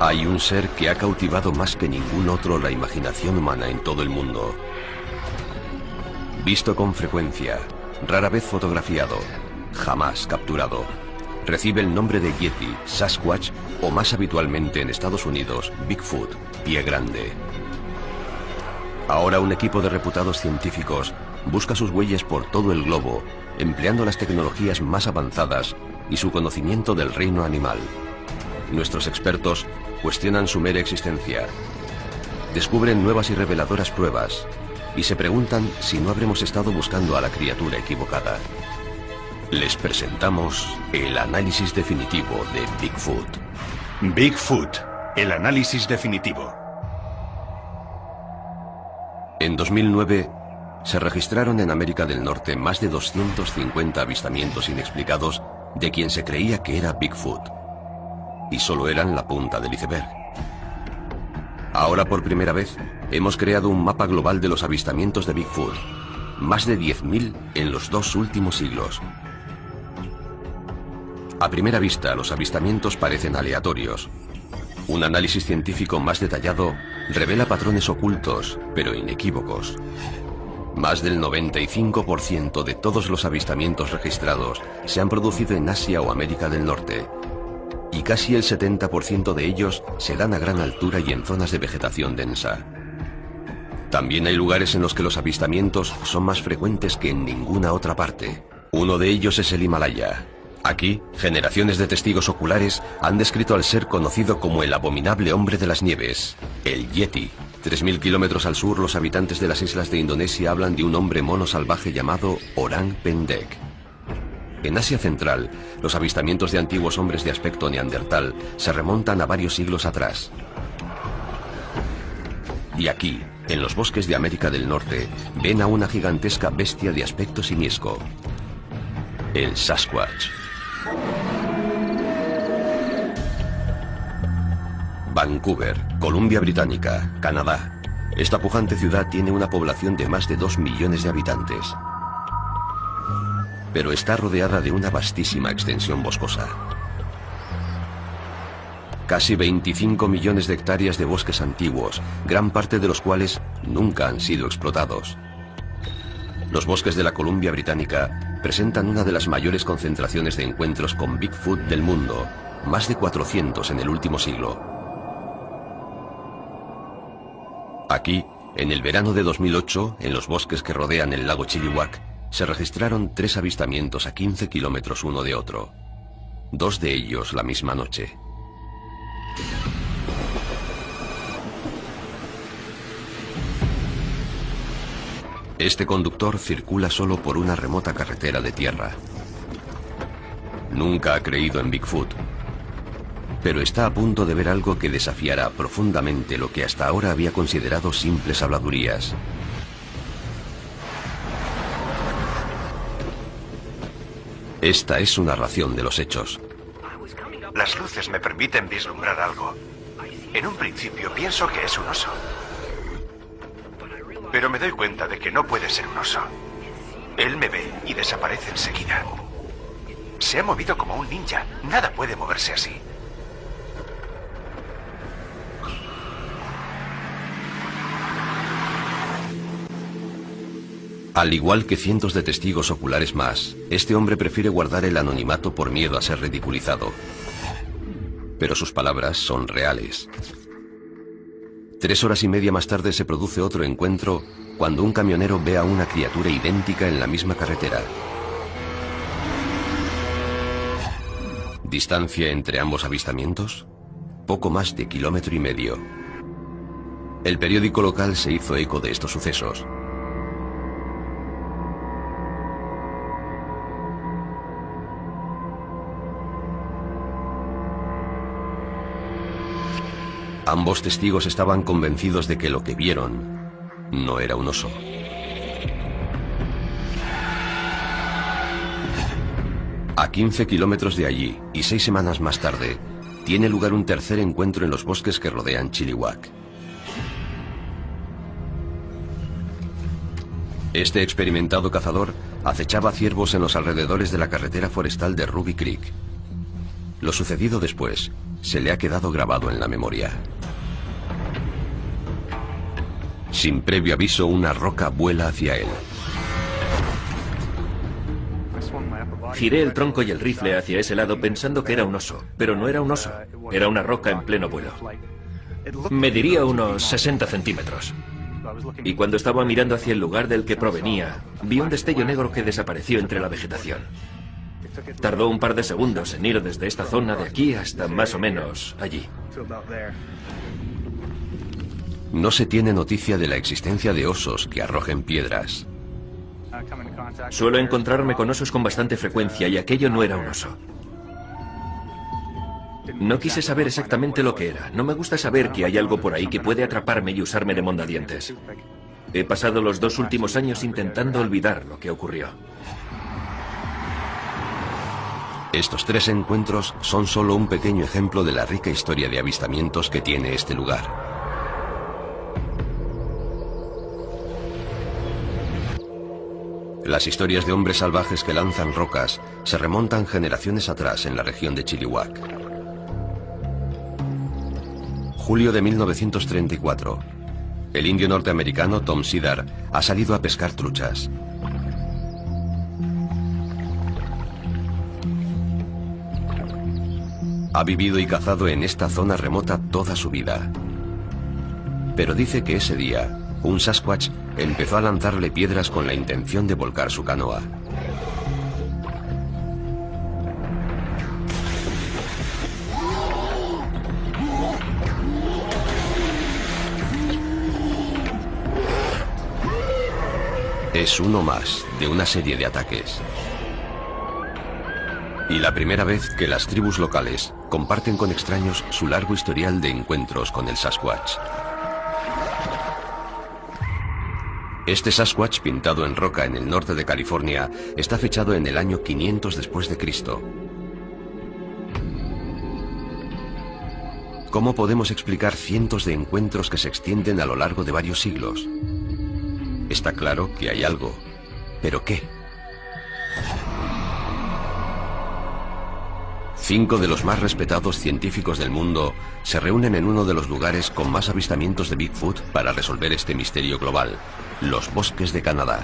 Hay un ser que ha cautivado más que ningún otro la imaginación humana en todo el mundo. Visto con frecuencia, rara vez fotografiado, jamás capturado. Recibe el nombre de Yeti, Sasquatch o más habitualmente en Estados Unidos, Bigfoot, pie grande. Ahora un equipo de reputados científicos busca sus huellas por todo el globo, empleando las tecnologías más avanzadas y su conocimiento del reino animal. Nuestros expertos cuestionan su mera existencia, descubren nuevas y reveladoras pruebas y se preguntan si no habremos estado buscando a la criatura equivocada. Les presentamos el análisis definitivo de Bigfoot. Bigfoot, el análisis definitivo. En 2009 se registraron en América del Norte más de 250 avistamientos inexplicados de quien se creía que era Bigfoot. Y solo eran la punta del iceberg. Ahora por primera vez hemos creado un mapa global de los avistamientos de Bigfoot. Más de 10.000 en los 2 últimos siglos. A primera vista los avistamientos parecen aleatorios. Un análisis científico más detallado revela patrones ocultos, pero inequívocos. Más del 95% de todos los avistamientos registrados se han producido en Asia o América del Norte. Y casi el 70% de ellos se dan a gran altura y en zonas de vegetación densa. También hay lugares en los que los avistamientos son más frecuentes que en ninguna otra parte. Uno de ellos es el Himalaya. Aquí, generaciones de testigos oculares han descrito al ser conocido como el abominable hombre de las nieves, el Yeti. 3.000 kilómetros al sur, los habitantes de las islas de Indonesia hablan de un hombre mono salvaje llamado Orang Pendek. En Asia Central, los avistamientos de antiguos hombres de aspecto neandertal se remontan a varios siglos atrás. Y aquí, en los bosques de América del Norte, ven a una gigantesca bestia de aspecto simiesco, el Sasquatch. Vancouver, Columbia Británica, Canadá. Esta pujante ciudad tiene una población de más de 2 millones de habitantes. Pero está rodeada de una vastísima extensión boscosa. Casi 25 millones de hectáreas de bosques antiguos, gran parte de los cuales nunca han sido explotados. Los bosques de la Columbia Británica presentan una de las mayores concentraciones de encuentros con Bigfoot del mundo, más de 400 en el último siglo. Aquí, en el verano de 2008, en los bosques que rodean el lago Chilliwack, se registraron 3 avistamientos a 15 kilómetros uno de otro. 2 de ellos la misma noche. Este conductor circula solo por una remota carretera de tierra. Nunca ha creído en Bigfoot, pero está a punto de ver algo que desafiará profundamente lo que hasta ahora había considerado simples habladurías. Esta es su narración de los hechos. Las luces me permiten vislumbrar algo. En un principio pienso que es un oso. Pero me doy cuenta de que no puede ser un oso. Él me ve y desaparece enseguida. Se ha movido como un ninja. Nada puede moverse así. Al igual que cientos de testigos oculares más, este hombre prefiere guardar el anonimato por miedo a ser ridiculizado. Pero sus palabras son reales. 3 horas y media más tarde se produce otro encuentro cuando un camionero ve a una criatura idéntica en la misma carretera. ¿Distancia entre ambos avistamientos? Poco más de 1,5 kilómetros. El periódico local se hizo eco de estos sucesos. Ambos testigos estaban convencidos de que lo que vieron no era un oso. A 15 kilómetros de allí, y 6 semanas más tarde, tiene lugar un tercer encuentro en los bosques que rodean Chilliwack. Este experimentado cazador acechaba ciervos en los alrededores de la carretera forestal de Ruby Creek. Lo sucedido después se le ha quedado grabado en la memoria. Sin previo aviso, una roca vuela hacia él. Giré el tronco y el rifle hacia ese lado pensando que era un oso, pero no era un oso, era una roca en pleno vuelo. Mediría unos 60 centímetros. Y cuando estaba mirando hacia el lugar del que provenía, vi un destello negro que desapareció entre la vegetación. Tardó un par de segundos en ir desde esta zona de aquí hasta más o menos allí. No se tiene noticia de la existencia de osos que arrojen piedras. Suelo encontrarme con osos con bastante frecuencia y aquello no era un oso. No quise saber exactamente lo que era. No me gusta saber que hay algo por ahí que puede atraparme y usarme de mondadientes. He pasado los 2 últimos años intentando olvidar lo que ocurrió. Estos 3 encuentros son solo un pequeño ejemplo de la rica historia de avistamientos que tiene este lugar. Las historias de hombres salvajes que lanzan rocas se remontan generaciones atrás en la región de Chilliwack. Julio de 1934. El indio norteamericano Tom Cedar ha salido a pescar truchas. Ha vivido y cazado en esta zona remota toda su vida. Pero dice que ese día, un Sasquatch empezó a lanzarle piedras con la intención de volcar su canoa. Es uno más de una serie de ataques. Y la primera vez que las tribus locales comparten con extraños su largo historial de encuentros con el Sasquatch. Este Sasquatch pintado en roca en el norte de California está fechado en el año 500 después de Cristo. ¿Cómo podemos explicar cientos de encuentros que se extienden a lo largo de varios siglos? Está claro que hay algo, ¿pero qué? 5 de los más respetados científicos del mundo se reúnen en uno de los lugares con más avistamientos de Bigfoot para resolver este misterio global, los bosques de Canadá.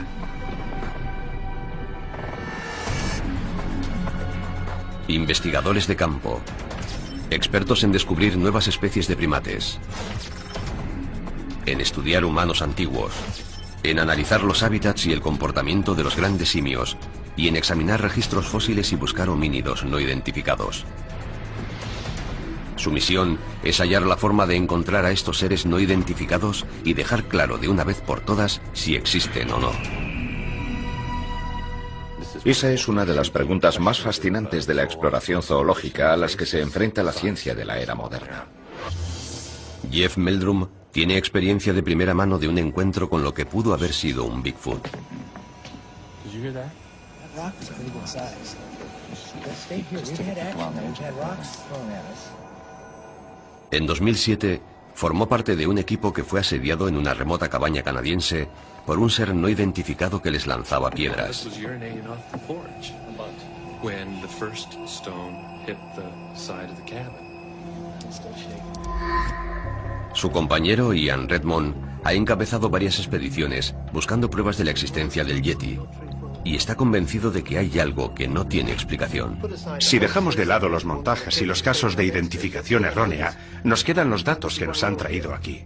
Investigadores de campo, expertos en descubrir nuevas especies de primates, en estudiar humanos antiguos, en analizar los hábitats y el comportamiento de los grandes simios, y en examinar registros fósiles y buscar homínidos no identificados. Su misión es hallar la forma de encontrar a estos seres no identificados y dejar claro de una vez por todas si existen o no. Esa es una de las preguntas más fascinantes de la exploración zoológica a las que se enfrenta la ciencia de la era moderna. Jeff Meldrum tiene experiencia de primera mano de un encuentro con lo que pudo haber sido un Bigfoot. En 2007, formó parte de un equipo que fue asediado en una remota cabaña canadiense por un ser no identificado que les lanzaba piedras. Su compañero Ian Redmond ha encabezado varias expediciones buscando pruebas de la existencia del Yeti y está convencido de que hay algo que no tiene explicación. Si dejamos de lado los montajes y los casos de identificación errónea, nos quedan los datos que nos han traído aquí.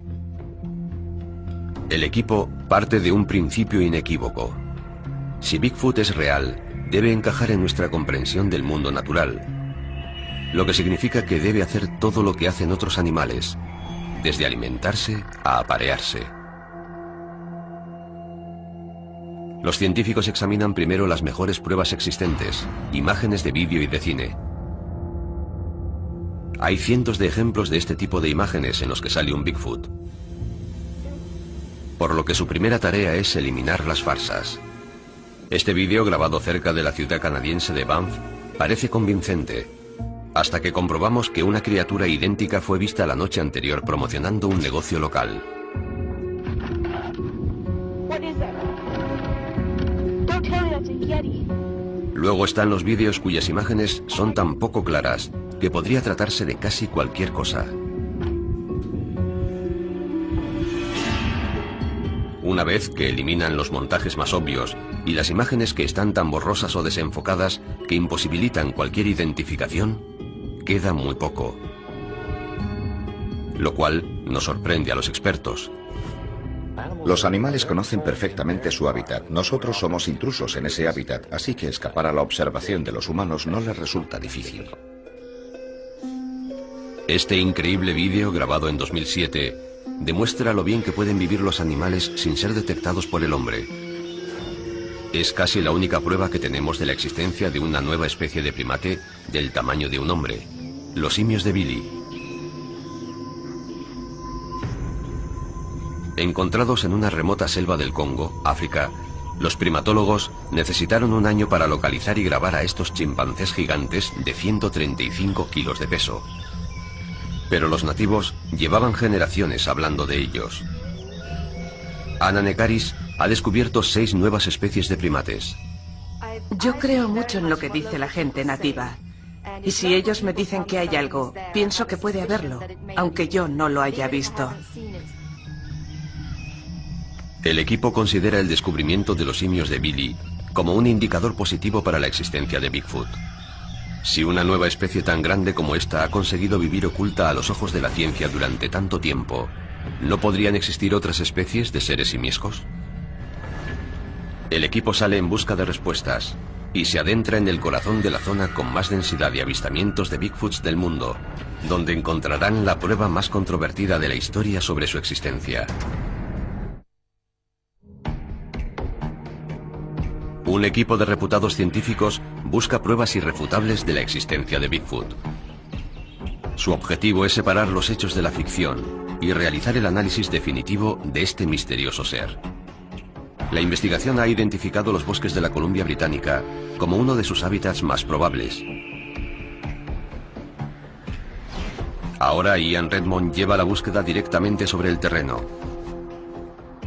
El equipo parte de un principio inequívoco. Si Bigfoot es real, debe encajar en nuestra comprensión del mundo natural, lo que significa que debe hacer todo lo que hacen otros animales, desde alimentarse a aparearse. Los científicos examinan primero las mejores pruebas existentes, imágenes de vídeo y de cine. Hay cientos de ejemplos de este tipo de imágenes en los que sale un Bigfoot. Por lo que su primera tarea es eliminar las farsas. Este vídeo, grabado cerca de la ciudad canadiense de Banff, parece convincente, hasta que comprobamos que una criatura idéntica fue vista la noche anterior promocionando un negocio local. Luego están los vídeos cuyas imágenes son tan poco claras que podría tratarse de casi cualquier cosa. Una vez que eliminan los montajes más obvios y las imágenes que están tan borrosas o desenfocadas que imposibilitan cualquier identificación, queda muy poco. Lo cual no sorprende a los expertos. Los animales conocen perfectamente su hábitat. Nosotros somos intrusos en ese hábitat, así que escapar a la observación de los humanos no les resulta difícil. Este increíble vídeo, grabado en 2007, demuestra lo bien que pueden vivir los animales sin ser detectados por el hombre. Es casi la única prueba que tenemos de la existencia de una nueva especie de primate del tamaño de un hombre, los simios de Billy. Encontrados en una remota selva del Congo, África, los primatólogos necesitaron un año para localizar y grabar a estos chimpancés gigantes de 135 kilos de peso. Pero los nativos llevaban generaciones hablando de ellos. Ana Nekaris ha descubierto 6 nuevas especies de primates. Yo creo mucho en lo que dice la gente nativa. Y si ellos me dicen que hay algo, pienso que puede haberlo, aunque yo no lo haya visto. El equipo considera el descubrimiento de los simios de Billy como un indicador positivo para la existencia de Bigfoot. Si una nueva especie tan grande como esta ha conseguido vivir oculta a los ojos de la ciencia durante tanto tiempo, ¿no podrían existir otras especies de seres simiescos? El equipo sale en busca de respuestas y se adentra en el corazón de la zona con más densidad de avistamientos de Bigfoots del mundo, donde encontrarán la prueba más controvertida de la historia sobre su existencia. Un equipo de reputados científicos busca pruebas irrefutables de la existencia de Bigfoot. Su objetivo es separar los hechos de la ficción y realizar el análisis definitivo de este misterioso ser. La investigación ha identificado los bosques de la Columbia Británica como uno de sus hábitats más probables. Ahora Ian Redmond lleva la búsqueda directamente sobre el terreno.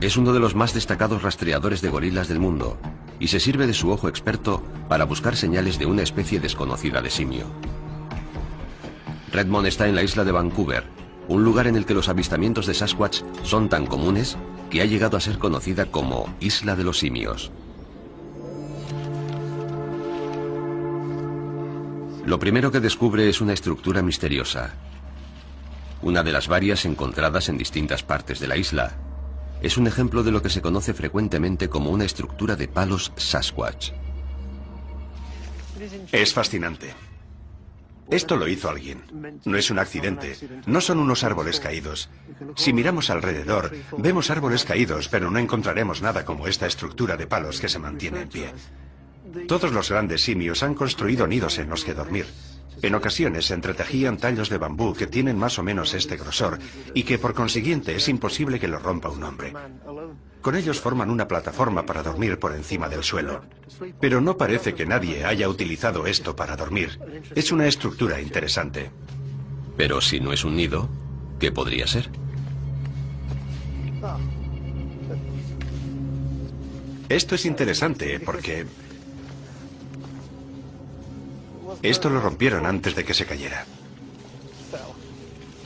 Es uno de los más destacados rastreadores de gorilas del mundo y se sirve de su ojo experto para buscar señales de una especie desconocida de simio. Redmond está en la isla de Vancouver, un lugar en el que los avistamientos de Sasquatch son tan comunes que ha llegado a ser conocida como Isla de los Simios. Lo primero que descubre es una estructura misteriosa. Una de las varias encontradas en distintas partes de la isla. Es un ejemplo de lo que se conoce frecuentemente como una estructura de palos Sasquatch. Es fascinante. Esto lo hizo alguien. No es un accidente. No son unos árboles caídos. Si miramos alrededor, vemos árboles caídos, pero no encontraremos nada como esta estructura de palos que se mantiene en pie. Todos los grandes simios han construido nidos en los que dormir. En ocasiones se entretejían tallos de bambú que tienen más o menos este grosor y que por consiguiente es imposible que lo rompa un hombre. Con ellos forman una plataforma para dormir por encima del suelo. Pero no parece que nadie haya utilizado esto para dormir. Es una estructura interesante. Pero si no es un nido, ¿qué podría ser? Esto es interesante porque esto lo rompieron antes de que se cayera.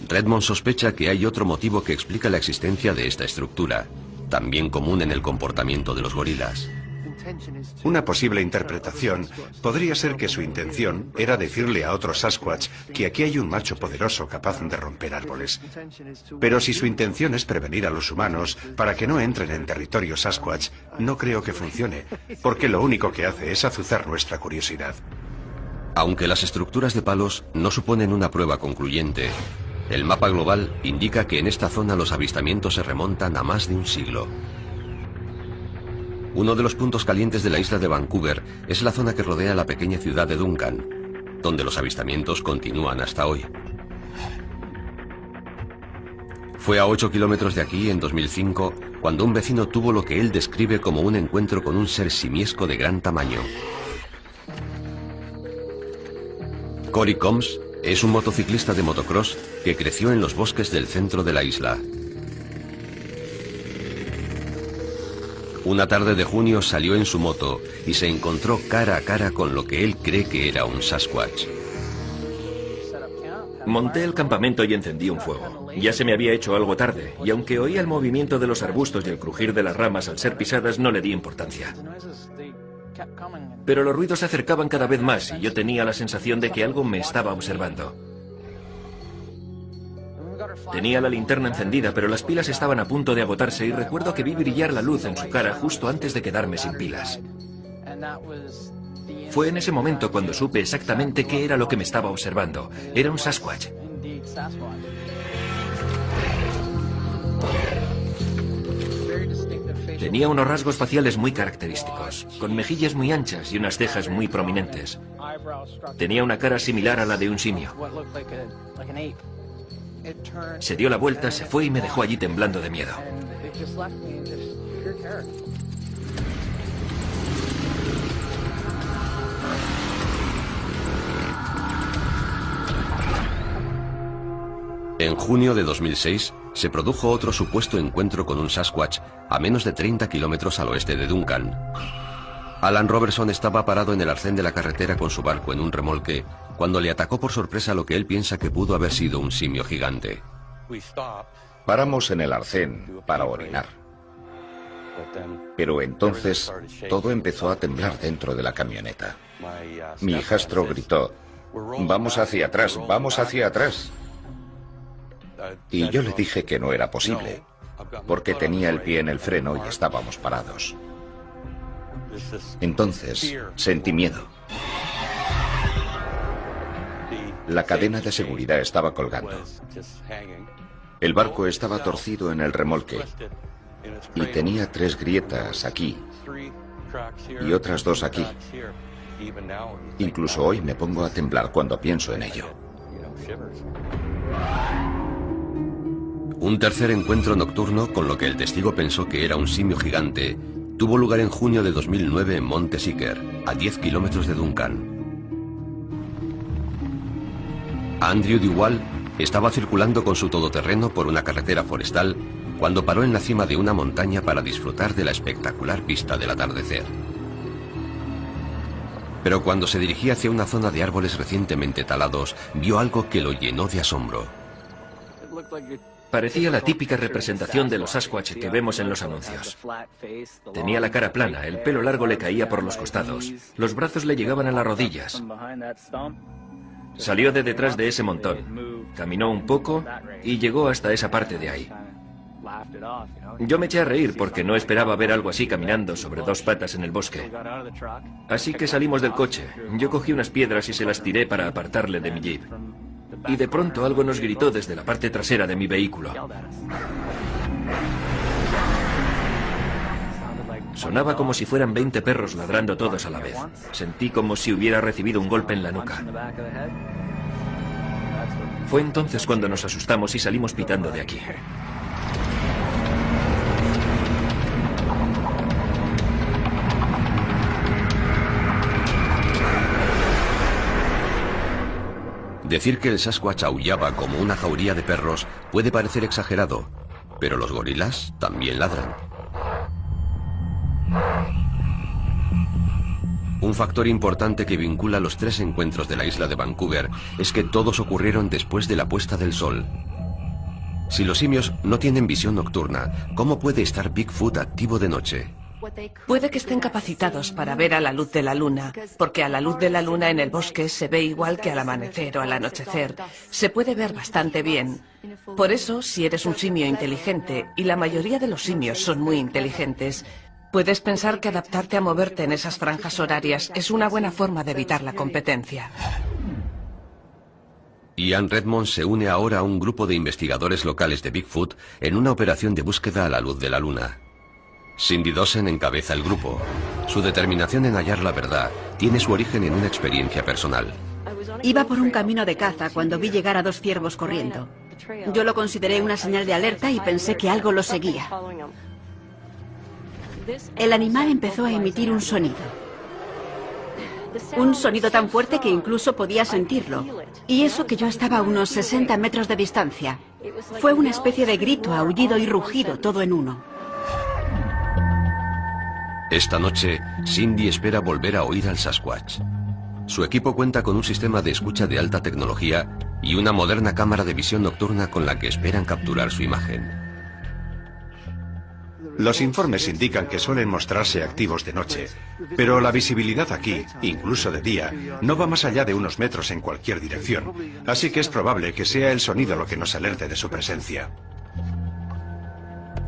Redmond sospecha que hay otro motivo que explica la existencia de esta estructura, también común en el comportamiento de los gorilas. Una posible interpretación podría ser que su intención era decirle a otros Sasquatch que aquí hay un macho poderoso capaz de romper árboles. Pero si su intención es prevenir a los humanos para que no entren en territorio Sasquatch, no creo que funcione, porque lo único que hace es azuzar nuestra curiosidad. Aunque las estructuras de palos no suponen una prueba concluyente, el mapa global indica que en esta zona los avistamientos se remontan a más de un siglo. Uno de los puntos calientes de la isla de Vancouver es la zona que rodea la pequeña ciudad de Duncan, donde los avistamientos continúan hasta hoy. Fue a 8 kilómetros de aquí, en 2005, cuando un vecino tuvo lo que él describe como un encuentro con un ser simiesco de gran tamaño. Cory Combs es un motociclista de motocross que creció en los bosques del centro de la isla. Una tarde de junio salió en su moto y se encontró cara a cara con lo que él cree que era un Sasquatch. Monté el campamento y encendí un fuego. Ya se me había hecho algo tarde, y aunque oía el movimiento de los arbustos y el crujir de las ramas al ser pisadas, no le di importancia. Pero los ruidos se acercaban cada vez más y yo tenía la sensación de que algo me estaba observando. Tenía la linterna encendida, pero las pilas estaban a punto de agotarse y recuerdo que vi brillar la luz en su cara justo antes de quedarme sin pilas. Fue en ese momento cuando supe exactamente qué era lo que me estaba observando. Era un Sasquatch. Tenía unos rasgos faciales muy característicos, con mejillas muy anchas y unas cejas muy prominentes. Tenía una cara similar a la de un simio. Se dio la vuelta, se fue y me dejó allí temblando de miedo. En junio de 2006 se produjo otro supuesto encuentro con un Sasquatch a menos de 30 kilómetros al oeste de Duncan. Alan Robertson estaba parado en el arcén de la carretera con su barco en un remolque cuando le atacó por sorpresa lo que él piensa que pudo haber sido un simio gigante. Paramos en el arcén para orinar. Pero entonces todo empezó a temblar dentro de la camioneta. Mi hijastro gritó: «Vamos hacia atrás, vamos hacia atrás». Y yo le dije que no era posible, porque tenía el pie en el freno y estábamos parados. Entonces sentí miedo. La cadena de seguridad estaba colgando. El barco estaba torcido en el remolque y tenía 3 grietas aquí y otras 2 aquí. Incluso hoy me pongo a temblar cuando pienso en ello. Un tercer encuentro nocturno con lo que el testigo pensó que era un simio gigante tuvo lugar en junio de 2009 en Monte Seeker, a 10 kilómetros de Duncan. Andrew Duval estaba circulando con su todoterreno por una carretera forestal cuando paró en la cima de una montaña para disfrutar de la espectacular vista del atardecer. Pero cuando se dirigía hacia una zona de árboles recientemente talados, vio algo que lo llenó de asombro. Parecía la típica representación de los Sasquatch que vemos en los anuncios. Tenía la cara plana, el pelo largo le caía por los costados, los brazos le llegaban a las rodillas. Salió de detrás de ese montón, caminó un poco y llegó hasta esa parte de ahí. Yo me eché a reír porque no esperaba ver algo así caminando sobre 2 patas en el bosque. Así que salimos del coche. Yo cogí unas piedras y se las tiré para apartarle de mi jeep. Y de pronto algo nos gritó desde la parte trasera de mi vehículo. Sonaba como si fueran 20 perros ladrando todos a la vez. Sentí como si hubiera recibido un golpe en la nuca. Fue entonces cuando nos asustamos y salimos pitando de aquí. Decir que el Sasquatch aullaba como una jauría de perros puede parecer exagerado, pero los gorilas también ladran. Un factor importante que vincula los 3 encuentros de la isla de Vancouver es que todos ocurrieron después de la puesta del sol. Si los simios no tienen visión nocturna, ¿cómo puede estar Bigfoot activo de noche? Puede que estén capacitados para ver a la luz de la luna, porque a la luz de la luna en el bosque se ve igual que al amanecer o al anochecer. Se puede ver bastante bien. Por eso, si eres un simio inteligente, y la mayoría de los simios son muy inteligentes, puedes pensar que adaptarte a moverte en esas franjas horarias es una buena forma de evitar la competencia. Ian Redmond se une ahora a un grupo de investigadores locales de Bigfoot en una operación de búsqueda a la luz de la luna. Cindy Dawson encabeza el grupo. Su determinación en hallar la verdad tiene su origen en una experiencia personal. Iba por un camino de caza cuando vi llegar a 2 ciervos corriendo. Yo lo consideré una señal de alerta y pensé que algo los seguía. El animal empezó a emitir un sonido. Un sonido tan fuerte que incluso podía sentirlo. Y eso que yo estaba a unos 60 metros de distancia. Fue una especie de grito, aullido y rugido, todo en uno. Esta noche, Cindy espera volver a oír al Sasquatch. Su equipo cuenta con un sistema de escucha de alta tecnología y una moderna cámara de visión nocturna con la que esperan capturar su imagen. Los informes indican que suelen mostrarse activos de noche, pero la visibilidad aquí, incluso de día, no va más allá de unos metros en cualquier dirección, así que es probable que sea el sonido lo que nos alerte de su presencia.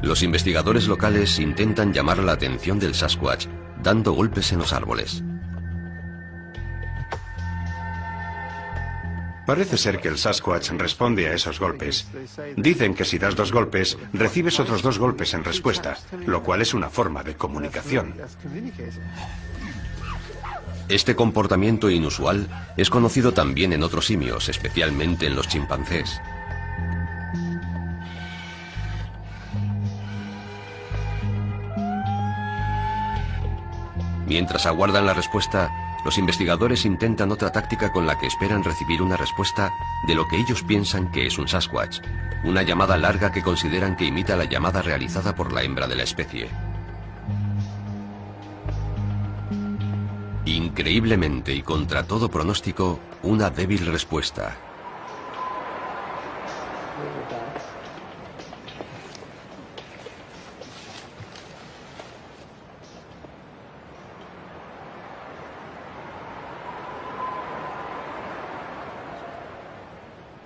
Los investigadores locales intentan llamar la atención del Sasquatch, dando golpes en los árboles. Parece ser que el Sasquatch responde a esos golpes. Dicen que si das 2 golpes, recibes otros 2 golpes en respuesta, lo cual es una forma de comunicación. Este comportamiento inusual es conocido también en otros simios, especialmente en los chimpancés. Mientras aguardan la respuesta, los investigadores intentan otra táctica con la que esperan recibir una respuesta de lo que ellos piensan que es un Sasquatch, una llamada larga que consideran que imita la llamada realizada por la hembra de la especie. Increíblemente y contra todo pronóstico, una débil respuesta.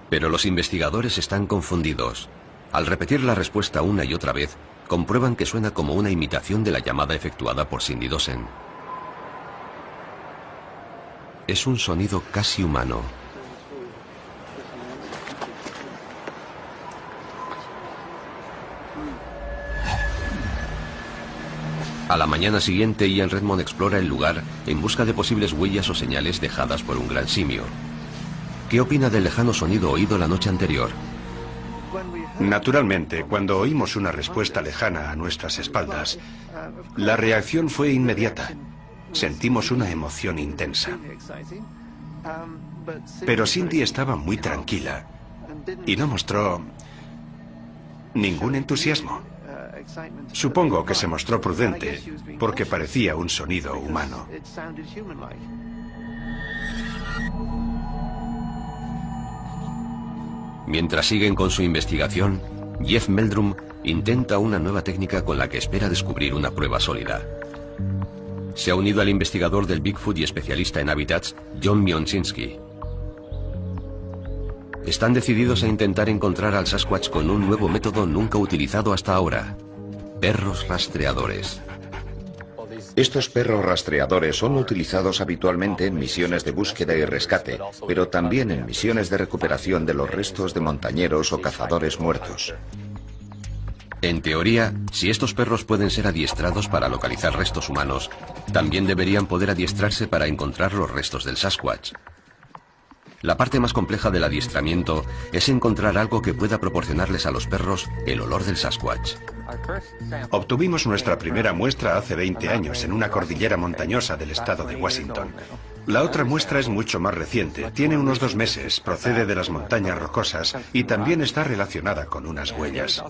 Pero los investigadores están confundidos. Al repetir la respuesta una y otra vez, comprueban que suena como una imitación de la llamada efectuada por Cindy Dawson. Es un sonido casi humano. A la mañana siguiente, Ian Redmond explora el lugar en busca de posibles huellas o señales dejadas por un gran simio. ¿Qué opina del lejano sonido oído la noche anterior? Naturalmente, cuando oímos una respuesta lejana a nuestras espaldas, la reacción fue inmediata. Sentimos una emoción intensa. Pero Cindy estaba muy tranquila y no mostró ningún entusiasmo. Supongo que se mostró prudente porque parecía un sonido humano. Mientras siguen con su investigación, Jeff Meldrum intenta una nueva técnica con la que espera descubrir una prueba sólida. Se ha unido al investigador del Bigfoot y especialista en hábitats, John Mionczynski. Están decididos a intentar encontrar al Sasquatch con un nuevo método nunca utilizado hasta ahora: perros rastreadores. Estos perros rastreadores son utilizados habitualmente en misiones de búsqueda y rescate, pero también en misiones de recuperación de los restos de montañeros o cazadores muertos. En teoría, si estos perros pueden ser adiestrados para localizar restos humanos, también deberían poder adiestrarse para encontrar los restos del Sasquatch. La parte más compleja del adiestramiento es encontrar algo que pueda proporcionarles a los perros el olor del Sasquatch. Obtuvimos nuestra primera muestra hace 20 años en una cordillera montañosa del estado de Washington. La otra muestra es mucho más reciente, tiene unos 2 meses, procede de las montañas rocosas y también está relacionada con unas huellas.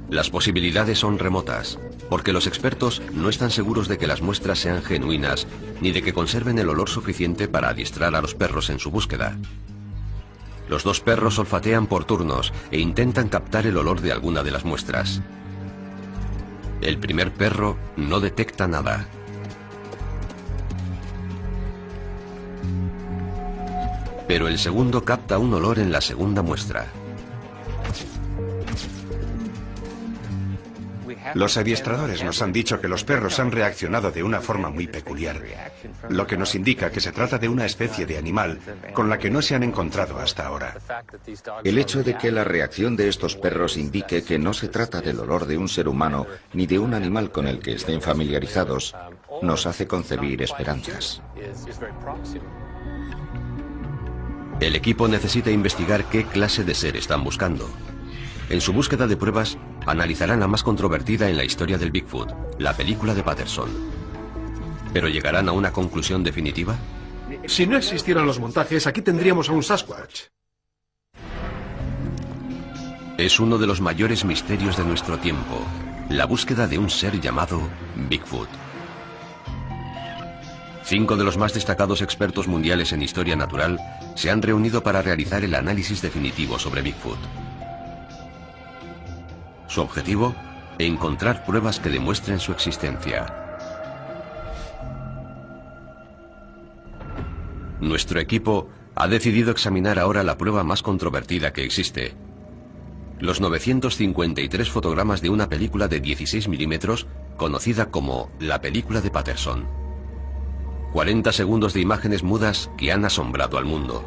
Las posibilidades son remotas, porque los expertos no están seguros de que las muestras sean genuinas, ni de que conserven el olor suficiente para adiestrar a los perros en su búsqueda. Los 2 perros olfatean por turnos e intentan captar el olor de alguna de las muestras. El primer perro no detecta nada. Pero el segundo capta un olor en la segunda muestra. Los adiestradores nos han dicho que los perros han reaccionado de una forma muy peculiar, lo que nos indica que se trata de una especie de animal con la que no se han encontrado hasta ahora. El hecho de que la reacción de estos perros indique que no se trata del olor de un ser humano ni de un animal con el que estén familiarizados, nos hace concebir esperanzas. El equipo necesita investigar qué clase de ser están buscando. En su búsqueda de pruebas, analizarán la más controvertida en la historia del Bigfoot, la película de Patterson. ¿Pero llegarán a una conclusión definitiva? Si no existieran los montajes, aquí tendríamos a un Sasquatch. Es uno de los mayores misterios de nuestro tiempo, la búsqueda de un ser llamado Bigfoot. 5 de los más destacados expertos mundiales en historia natural se han reunido para realizar el análisis definitivo sobre Bigfoot. Su objetivo: encontrar pruebas que demuestren su existencia. Nuestro equipo ha decidido examinar ahora la prueba más controvertida que existe: los 953 fotogramas de una película de 16 milímetros conocida como la película de Patterson. 40 segundos de imágenes mudas que han asombrado al mundo.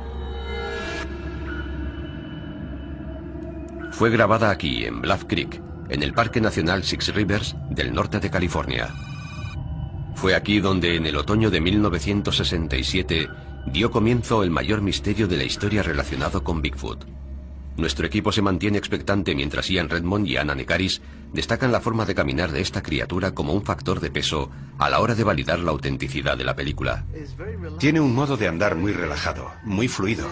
Fue grabada aquí, en Bluff Creek, en el Parque Nacional Six Rivers del norte de California. Fue aquí donde, en el otoño de 1967, dio comienzo el mayor misterio de la historia relacionado con Bigfoot. Nuestro equipo se mantiene expectante mientras Ian Redmond y Anna Nekaris destacan la forma de caminar de esta criatura como un factor de peso a la hora de validar la autenticidad de la película. Tiene un modo de andar muy relajado, muy fluido.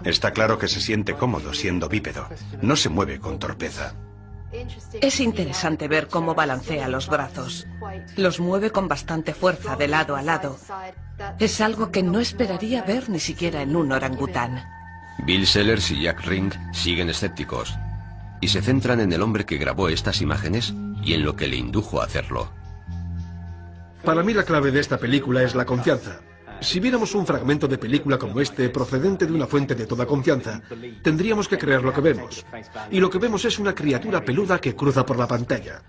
Está claro que se siente cómodo siendo bípedo. No se mueve con torpeza. Es interesante ver cómo balancea los brazos. Los mueve con bastante fuerza de lado a lado. Es algo que no esperaría ver ni siquiera en un orangután. Bill Sellers y Jack Ring siguen escépticos y se centran en el hombre que grabó estas imágenes y en lo que le indujo a hacerlo. Para mí la clave de esta película es la confianza. Si viéramos un fragmento de película como este, procedente de una fuente de toda confianza, tendríamos que creer lo que vemos. Y lo que vemos es una criatura peluda que cruza por la pantalla.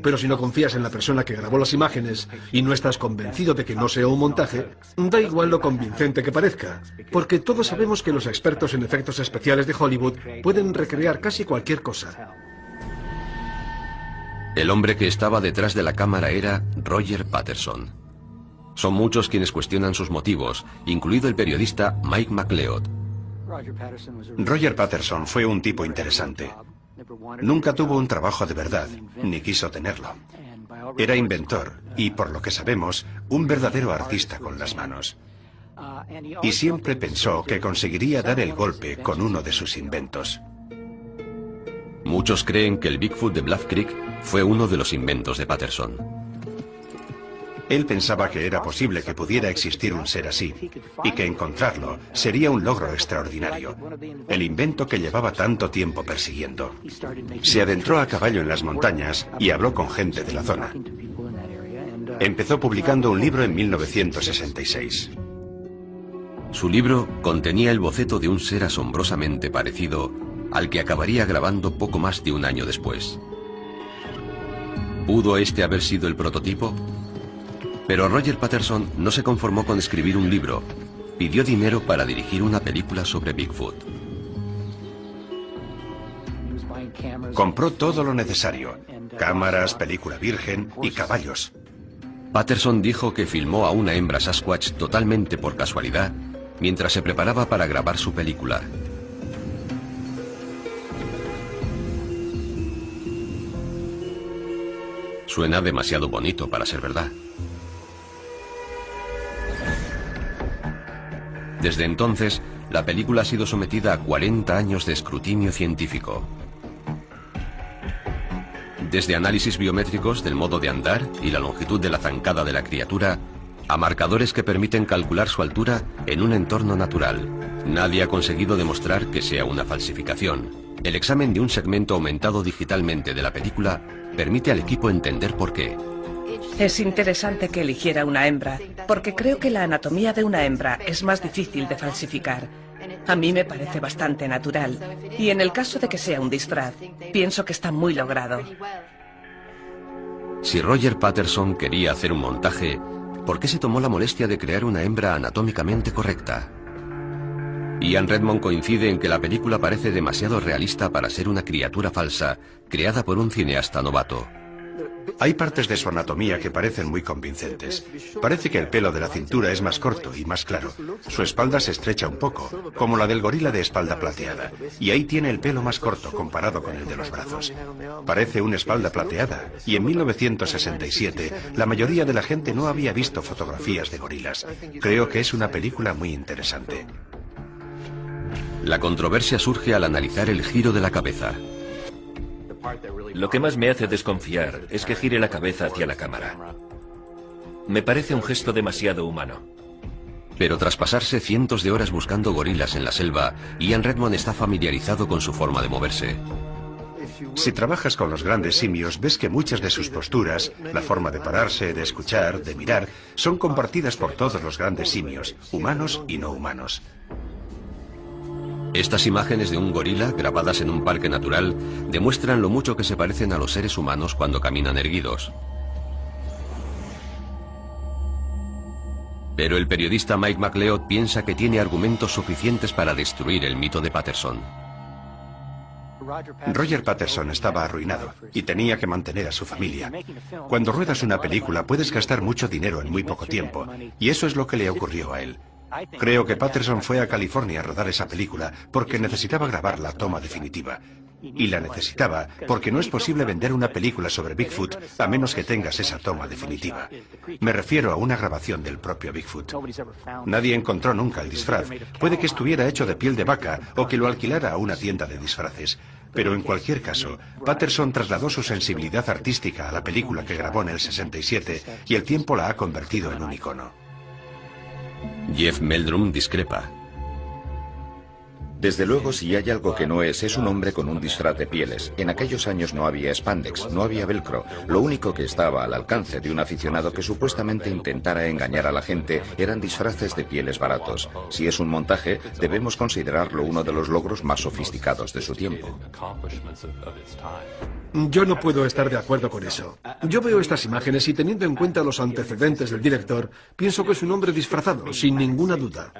Pero si no confías en la persona que grabó las imágenes y no estás convencido de que no sea un montaje, da igual lo convincente que parezca, porque todos sabemos que los expertos en efectos especiales de Hollywood pueden recrear casi cualquier cosa. El hombre que estaba detrás de la cámara era Roger Patterson. Son muchos quienes cuestionan sus motivos, incluido el periodista Mike McLeod. Roger Patterson fue un tipo interesante. Nunca tuvo un trabajo de verdad, ni quiso tenerlo. Era inventor y, por lo que sabemos, un verdadero artista con las manos. Y siempre pensó que conseguiría dar el golpe con uno de sus inventos. Muchos creen que el Bigfoot de Bluff Creek fue uno de los inventos de Patterson. Él pensaba que era posible que pudiera existir un ser así, y que encontrarlo sería un logro extraordinario, el invento que llevaba tanto tiempo persiguiendo. Se adentró a caballo en las montañas y habló con gente de la zona. Empezó publicando un libro en 1966. Su libro contenía el boceto de un ser asombrosamente parecido al que acabaría grabando poco más de un año después. ¿Pudo este haber sido el prototipo? Pero Roger Patterson no se conformó con escribir un libro. Pidió dinero para dirigir una película sobre Bigfoot. Compró todo lo necesario: cámaras, película virgen y caballos. Patterson dijo que filmó a una hembra Sasquatch totalmente por casualidad mientras se preparaba para grabar su película. Suena demasiado bonito para ser verdad. Desde entonces, la película ha sido sometida a 40 años de escrutinio científico. Desde análisis biométricos del modo de andar y la longitud de la zancada de la criatura, a marcadores que permiten calcular su altura en un entorno natural. Nadie ha conseguido demostrar que sea una falsificación. El examen de un segmento aumentado digitalmente de la película permite al equipo entender por qué. Es interesante que eligiera una hembra, porque creo que la anatomía de una hembra es más difícil de falsificar. A mí me parece bastante natural, y en el caso de que sea un disfraz, pienso que está muy logrado. Si Roger Patterson quería hacer un montaje, ¿por qué se tomó la molestia de crear una hembra anatómicamente correcta? Ian Redmond coincide en que la película parece demasiado realista para ser una criatura falsa, creada por un cineasta novato. Hay partes de su anatomía que parecen muy convincentes. Parece que el pelo de la cintura es más corto y más claro. Su espalda se estrecha un poco, como la del gorila de espalda plateada. Y ahí tiene el pelo más corto comparado con el de los brazos. Parece una espalda plateada. Y en 1967, la mayoría de la gente no había visto fotografías de gorilas. Creo que es una película muy interesante. La controversia surge al analizar el giro de la cabeza. Lo que más me hace desconfiar es que gire la cabeza hacia la cámara. Me parece un gesto demasiado humano. Pero tras pasarse cientos de horas buscando gorilas en la selva, Ian Redmond está familiarizado con su forma de moverse. Si trabajas con los grandes simios, ves que muchas de sus posturas, la forma de pararse, de escuchar, de mirar, son compartidas por todos los grandes simios, humanos y no humanos. Estas imágenes de un gorila, grabadas en un parque natural, demuestran lo mucho que se parecen a los seres humanos cuando caminan erguidos. Pero el periodista Mike McLeod piensa que tiene argumentos suficientes para destruir el mito de Patterson. Roger Patterson estaba arruinado y tenía que mantener a su familia. Cuando ruedas una película puedes gastar mucho dinero en muy poco tiempo, y eso es lo que le ocurrió a él. Creo que Patterson fue a California a rodar esa película porque necesitaba grabar la toma definitiva. Y la necesitaba porque no es posible vender una película sobre Bigfoot a menos que tengas esa toma definitiva. Me refiero a una grabación del propio Bigfoot. Nadie encontró nunca el disfraz. Puede que estuviera hecho de piel de vaca o que lo alquilara a una tienda de disfraces. Pero en cualquier caso, Patterson trasladó su sensibilidad artística a la película que grabó en el 67 y el tiempo la ha convertido en un icono. Jeff Meldrum discrepa. Desde luego, si hay algo que no es un hombre con un disfraz de pieles. En aquellos años no había spandex, no había velcro. Lo único que estaba al alcance de un aficionado que supuestamente intentara engañar a la gente eran disfraces de pieles baratos. Si es un montaje, debemos considerarlo uno de los logros más sofisticados de su tiempo. Yo no puedo estar de acuerdo con eso. Yo veo estas imágenes y teniendo en cuenta los antecedentes del director, pienso que es un hombre disfrazado, sin ninguna duda.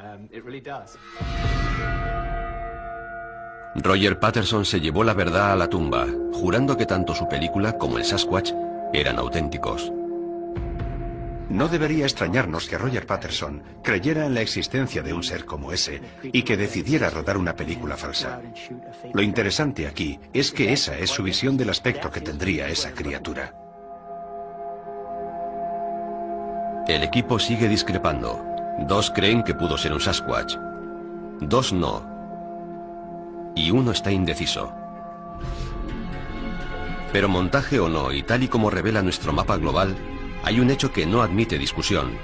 Roger Patterson se llevó la verdad a la tumba, jurando que tanto su película como el Sasquatch eran auténticos. No debería extrañarnos que Roger Patterson creyera en la existencia de un ser como ese y que decidiera rodar una película falsa. Lo interesante aquí es que esa es su visión del aspecto que tendría esa criatura. El equipo sigue discrepando. 2 creen que pudo ser un Sasquatch. 2 no. Y 1 está indeciso. Pero montaje o no, y tal y como revela nuestro mapa global, hay un hecho que no admite discusión.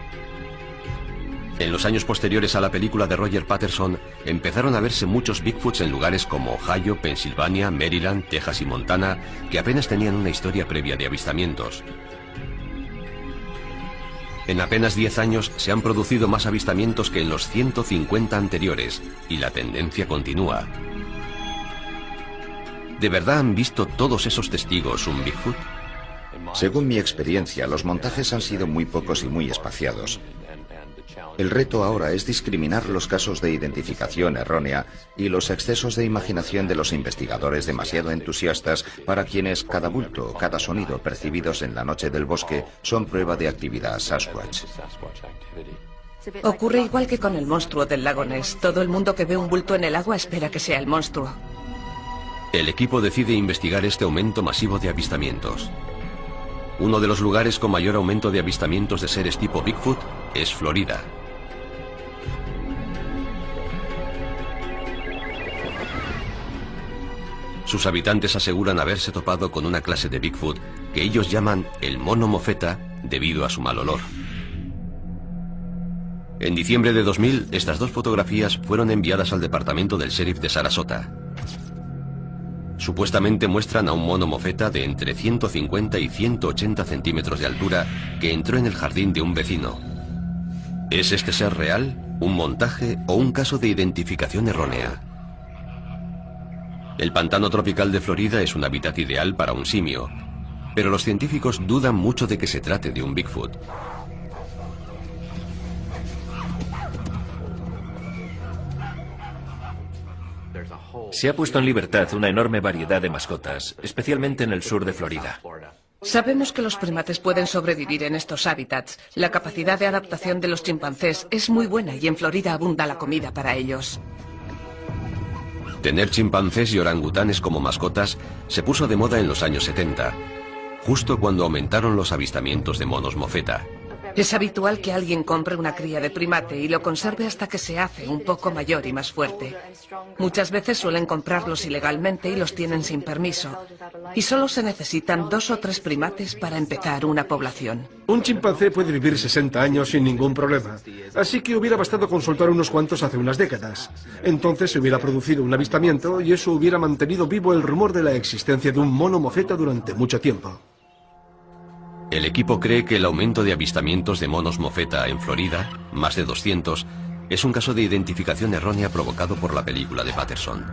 En los años posteriores a la película de Roger Patterson, empezaron a verse muchos Bigfoots en lugares como Ohio, Pensilvania, Maryland, Texas y Montana, que apenas tenían una historia previa de avistamientos. En apenas 10 años se han producido más avistamientos que en los 150 anteriores, y la tendencia continúa. ¿De verdad han visto todos esos testigos un Bigfoot? Según mi experiencia, los montajes han sido muy pocos y muy espaciados. El reto ahora es discriminar los casos de identificación errónea y los excesos de imaginación de los investigadores demasiado entusiastas para quienes cada bulto o cada sonido percibidos en la noche del bosque son prueba de actividad Sasquatch. Ocurre igual que con el monstruo del lago Ness. Todo el mundo que ve un bulto en el agua espera que sea el monstruo. El equipo decide investigar este aumento masivo de avistamientos. Uno de los lugares con mayor aumento de avistamientos de seres tipo Bigfoot es Florida. Sus habitantes aseguran haberse topado con una clase de Bigfoot que ellos llaman el mono mofeta debido a su mal olor. En diciembre de 2000, estas 2 fotografías fueron enviadas al departamento del sheriff de Sarasota. Supuestamente muestran a un mono mofeta de entre 150 y 180 centímetros de altura que entró en el jardín de un vecino. ¿Es este ser real, un montaje o un caso de identificación errónea? El pantano tropical de Florida es un hábitat ideal para un simio, pero los científicos dudan mucho de que se trate de un Bigfoot. Se ha puesto en libertad una enorme variedad de mascotas, especialmente en el sur de Florida. Sabemos que los primates pueden sobrevivir en estos hábitats. La capacidad de adaptación de los chimpancés es muy buena y en Florida abunda la comida para ellos. Tener chimpancés y orangutanes como mascotas se puso de moda en los años 70, justo cuando aumentaron los avistamientos de monos mofeta. Es habitual que alguien compre una cría de primate y lo conserve hasta que se hace un poco mayor y más fuerte. Muchas veces suelen comprarlos ilegalmente y los tienen sin permiso. Y solo se necesitan 2 o 3 primates para empezar una población. Un chimpancé puede vivir 60 años sin ningún problema. Así que hubiera bastado con soltar unos cuantos hace unas décadas. Entonces se hubiera producido un avistamiento y eso hubiera mantenido vivo el rumor de la existencia de un mono mofeta durante mucho tiempo. El equipo cree que el aumento de avistamientos de monos mofeta en Florida, más de 200, es un caso de identificación errónea provocado por la película de Patterson.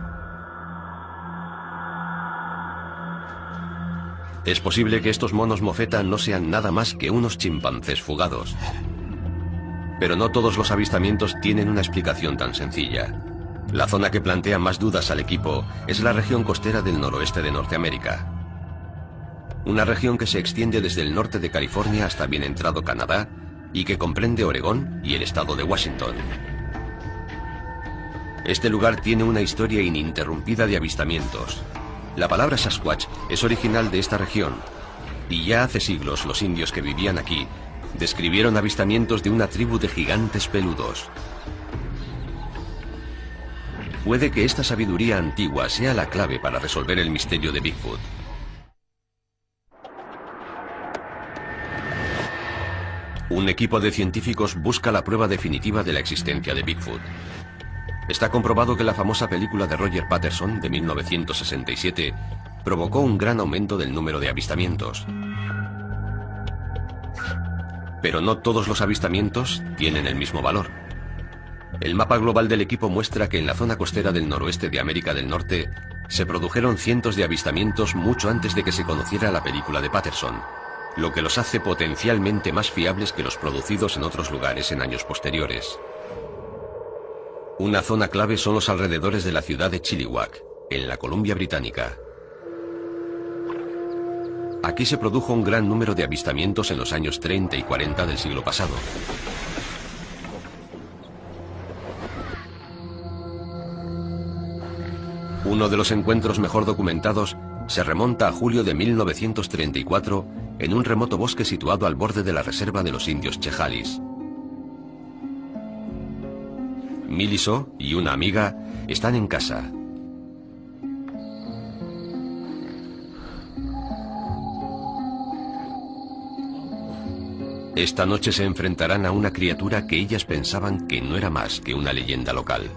Es posible que estos monos mofeta no sean nada más que unos chimpancés fugados. Pero no todos los avistamientos tienen una explicación tan sencilla. La zona que plantea más dudas al equipo es la región costera del noroeste de Norteamérica. Una región que se extiende desde el norte de California hasta bien entrado Canadá y que comprende Oregón y el estado de Washington. Este lugar tiene una historia ininterrumpida de avistamientos. La palabra Sasquatch es original de esta región y ya hace siglos los indios que vivían aquí describieron avistamientos de una tribu de gigantes peludos. Puede que esta sabiduría antigua sea la clave para resolver el misterio de Bigfoot. Un equipo de científicos busca la prueba definitiva de la existencia de Bigfoot. Está comprobado que la famosa película de Roger Patterson de 1967 provocó un gran aumento del número de avistamientos. Pero no todos los avistamientos tienen el mismo valor. El mapa global del equipo muestra que en la zona costera del noroeste de América del Norte se produjeron cientos de avistamientos mucho antes de que se conociera la película de Patterson, lo que los hace potencialmente más fiables que los producidos en otros lugares en años posteriores. Una zona clave son los alrededores de la ciudad de Chilliwack, en la Columbia Británica. Aquí se produjo un gran número de avistamientos en los años 30 y 40 del siglo pasado. Uno de los encuentros mejor documentados se remonta a julio de 1934 en un remoto bosque situado al borde de la reserva de los indios Chehalis. Miliso y una amiga están en casa. Esta noche se enfrentarán a una criatura que ellas pensaban que no era más que una leyenda local.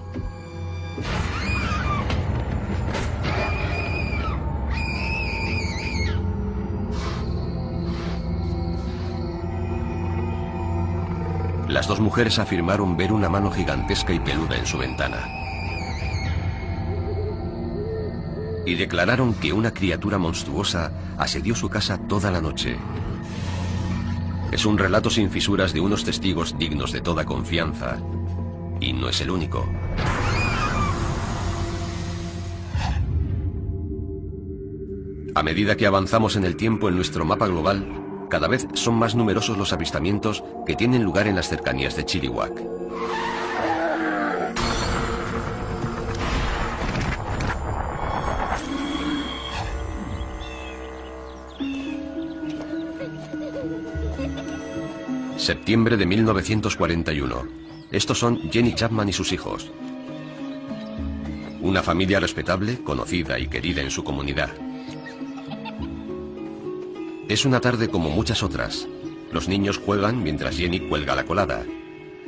Las dos mujeres afirmaron ver una mano gigantesca y peluda en su ventana. Y declararon que una criatura monstruosa asedió su casa toda la noche. Es un relato sin fisuras de unos testigos dignos de toda confianza. Y no es el único. A medida que avanzamos en el tiempo en nuestro mapa global, cada vez son más numerosos los avistamientos que tienen lugar en las cercanías de Chilliwack. Septiembre de 1941. Estos son Jenny Chapman y sus hijos. Una familia respetable, conocida y querida en su comunidad. Es una tarde como muchas otras. Los niños juegan mientras Jenny cuelga la colada.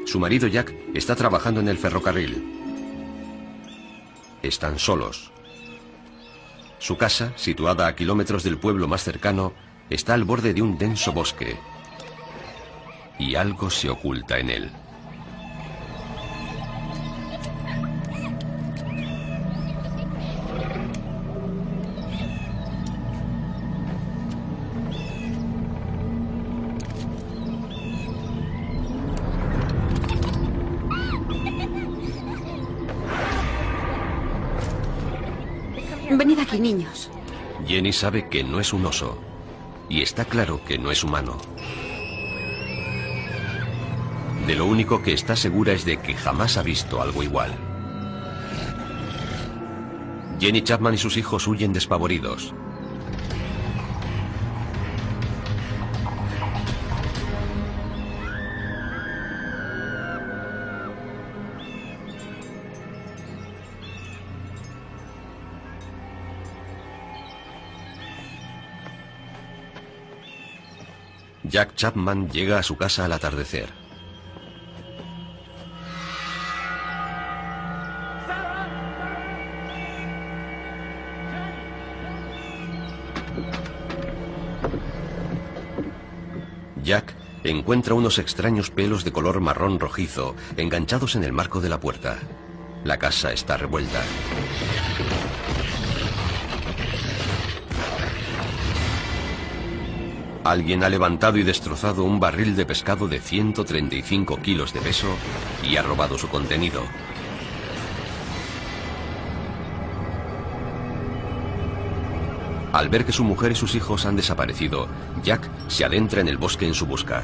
Su marido Jack está trabajando en el ferrocarril. Están solos. Su casa, situada a kilómetros del pueblo más cercano, está al borde de un denso bosque. Y algo se oculta en él. Venid aquí, niños. Jenny sabe que no es un oso. Y está claro que no es humano. De lo único que está segura es de que jamás ha visto algo igual. Jenny Chapman y sus hijos huyen despavoridos. Jack Chapman llega a su casa al atardecer. Jack encuentra unos extraños pelos de color marrón rojizo enganchados en el marco de la puerta. La casa está revuelta. Alguien ha levantado y destrozado un barril de pescado de 135 kilos de peso y ha robado su contenido. Al ver que su mujer y sus hijos han desaparecido, Jack se adentra en el bosque en su busca.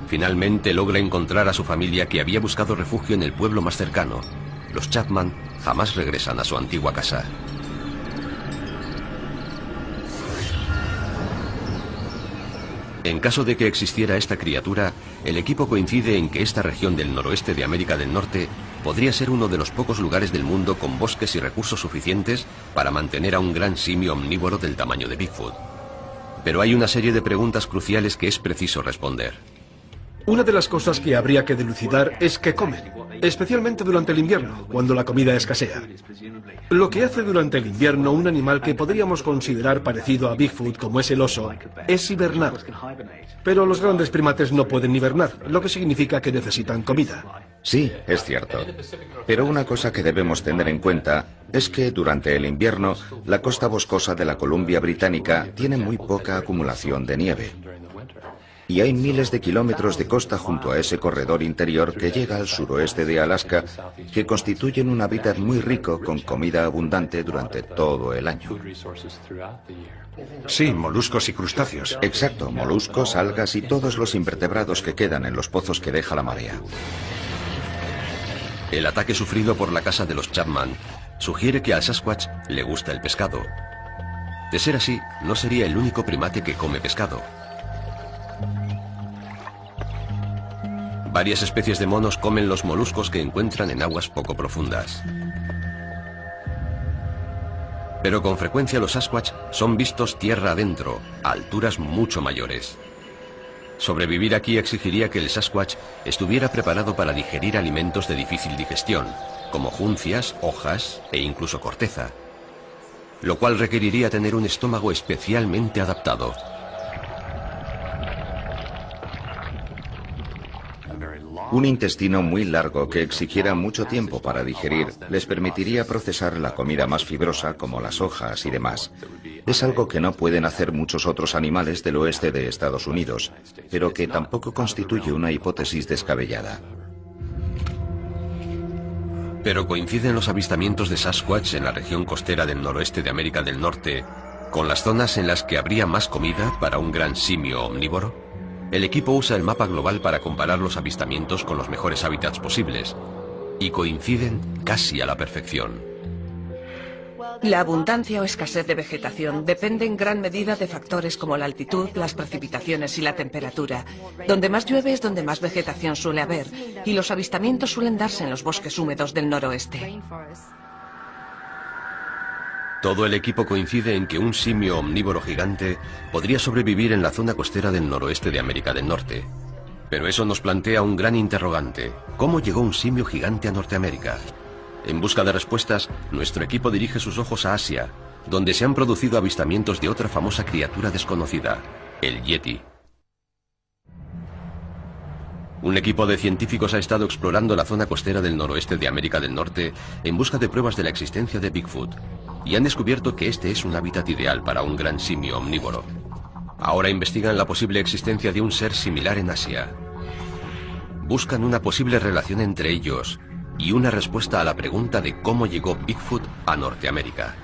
Finalmente logra encontrar a su familia, que había buscado refugio en el pueblo más cercano. Los Chapman jamás regresan a su antigua casa. En caso de que existiera esta criatura, el equipo coincide en que esta región del noroeste de América del Norte podría ser uno de los pocos lugares del mundo con bosques y recursos suficientes para mantener a un gran simio omnívoro del tamaño de Bigfoot. Pero hay una serie de preguntas cruciales que es preciso responder. Una de las cosas que habría que dilucidar es qué comen, especialmente durante el invierno, cuando la comida escasea. Lo que hace durante el invierno un animal que podríamos considerar parecido a Bigfoot, como es el oso, es hibernar. Pero los grandes primates no pueden hibernar, lo que significa que necesitan comida. Sí, es cierto. Pero una cosa que debemos tener en cuenta es que durante el invierno la costa boscosa de la Columbia Británica tiene muy poca acumulación de nieve. Y hay miles de kilómetros de costa junto a ese corredor interior que llega al suroeste de Alaska, que constituyen un hábitat muy rico con comida abundante durante todo el año. Sí, moluscos y crustáceos. Exacto, moluscos, algas y todos los invertebrados que quedan en los pozos que deja la marea. El ataque sufrido por la casa de los Chapman sugiere que al Sasquatch le gusta el pescado. De ser así, no sería el único primate que come pescado. Varias especies de monos comen los moluscos que encuentran en aguas poco profundas. Pero con frecuencia los Sasquatch son vistos tierra adentro, a alturas mucho mayores. Sobrevivir aquí exigiría que el Sasquatch estuviera preparado para digerir alimentos de difícil digestión, como juncias, hojas e incluso corteza, lo cual requeriría tener un estómago especialmente adaptado. Un intestino muy largo que exigiera mucho tiempo para digerir les permitiría procesar la comida más fibrosa como las hojas y demás. Es algo que no pueden hacer muchos otros animales del oeste de Estados Unidos, pero que tampoco constituye una hipótesis descabellada. Pero ¿coinciden los avistamientos de Sasquatch en la región costera del noroeste de América del Norte con las zonas en las que habría más comida para un gran simio omnívoro? El equipo usa el mapa global para comparar los avistamientos con los mejores hábitats posibles, y coinciden casi a la perfección. La abundancia o escasez de vegetación depende en gran medida de factores como la altitud, las precipitaciones y la temperatura. Donde más llueve es donde más vegetación suele haber, y los avistamientos suelen darse en los bosques húmedos del noroeste. Todo el equipo coincide en que un simio omnívoro gigante podría sobrevivir en la zona costera del noroeste de América del Norte. Pero eso nos plantea un gran interrogante. ¿Cómo llegó un simio gigante a Norteamérica? En busca de respuestas, nuestro equipo dirige sus ojos a Asia, donde se han producido avistamientos de otra famosa criatura desconocida, el Yeti. Un equipo de científicos ha estado explorando la zona costera del noroeste de América del Norte en busca de pruebas de la existencia de Bigfoot, y han descubierto que este es un hábitat ideal para un gran simio omnívoro. Ahora investigan la posible existencia de un ser similar en Asia. Buscan una posible relación entre ellos y una respuesta a la pregunta de cómo llegó Bigfoot a Norteamérica.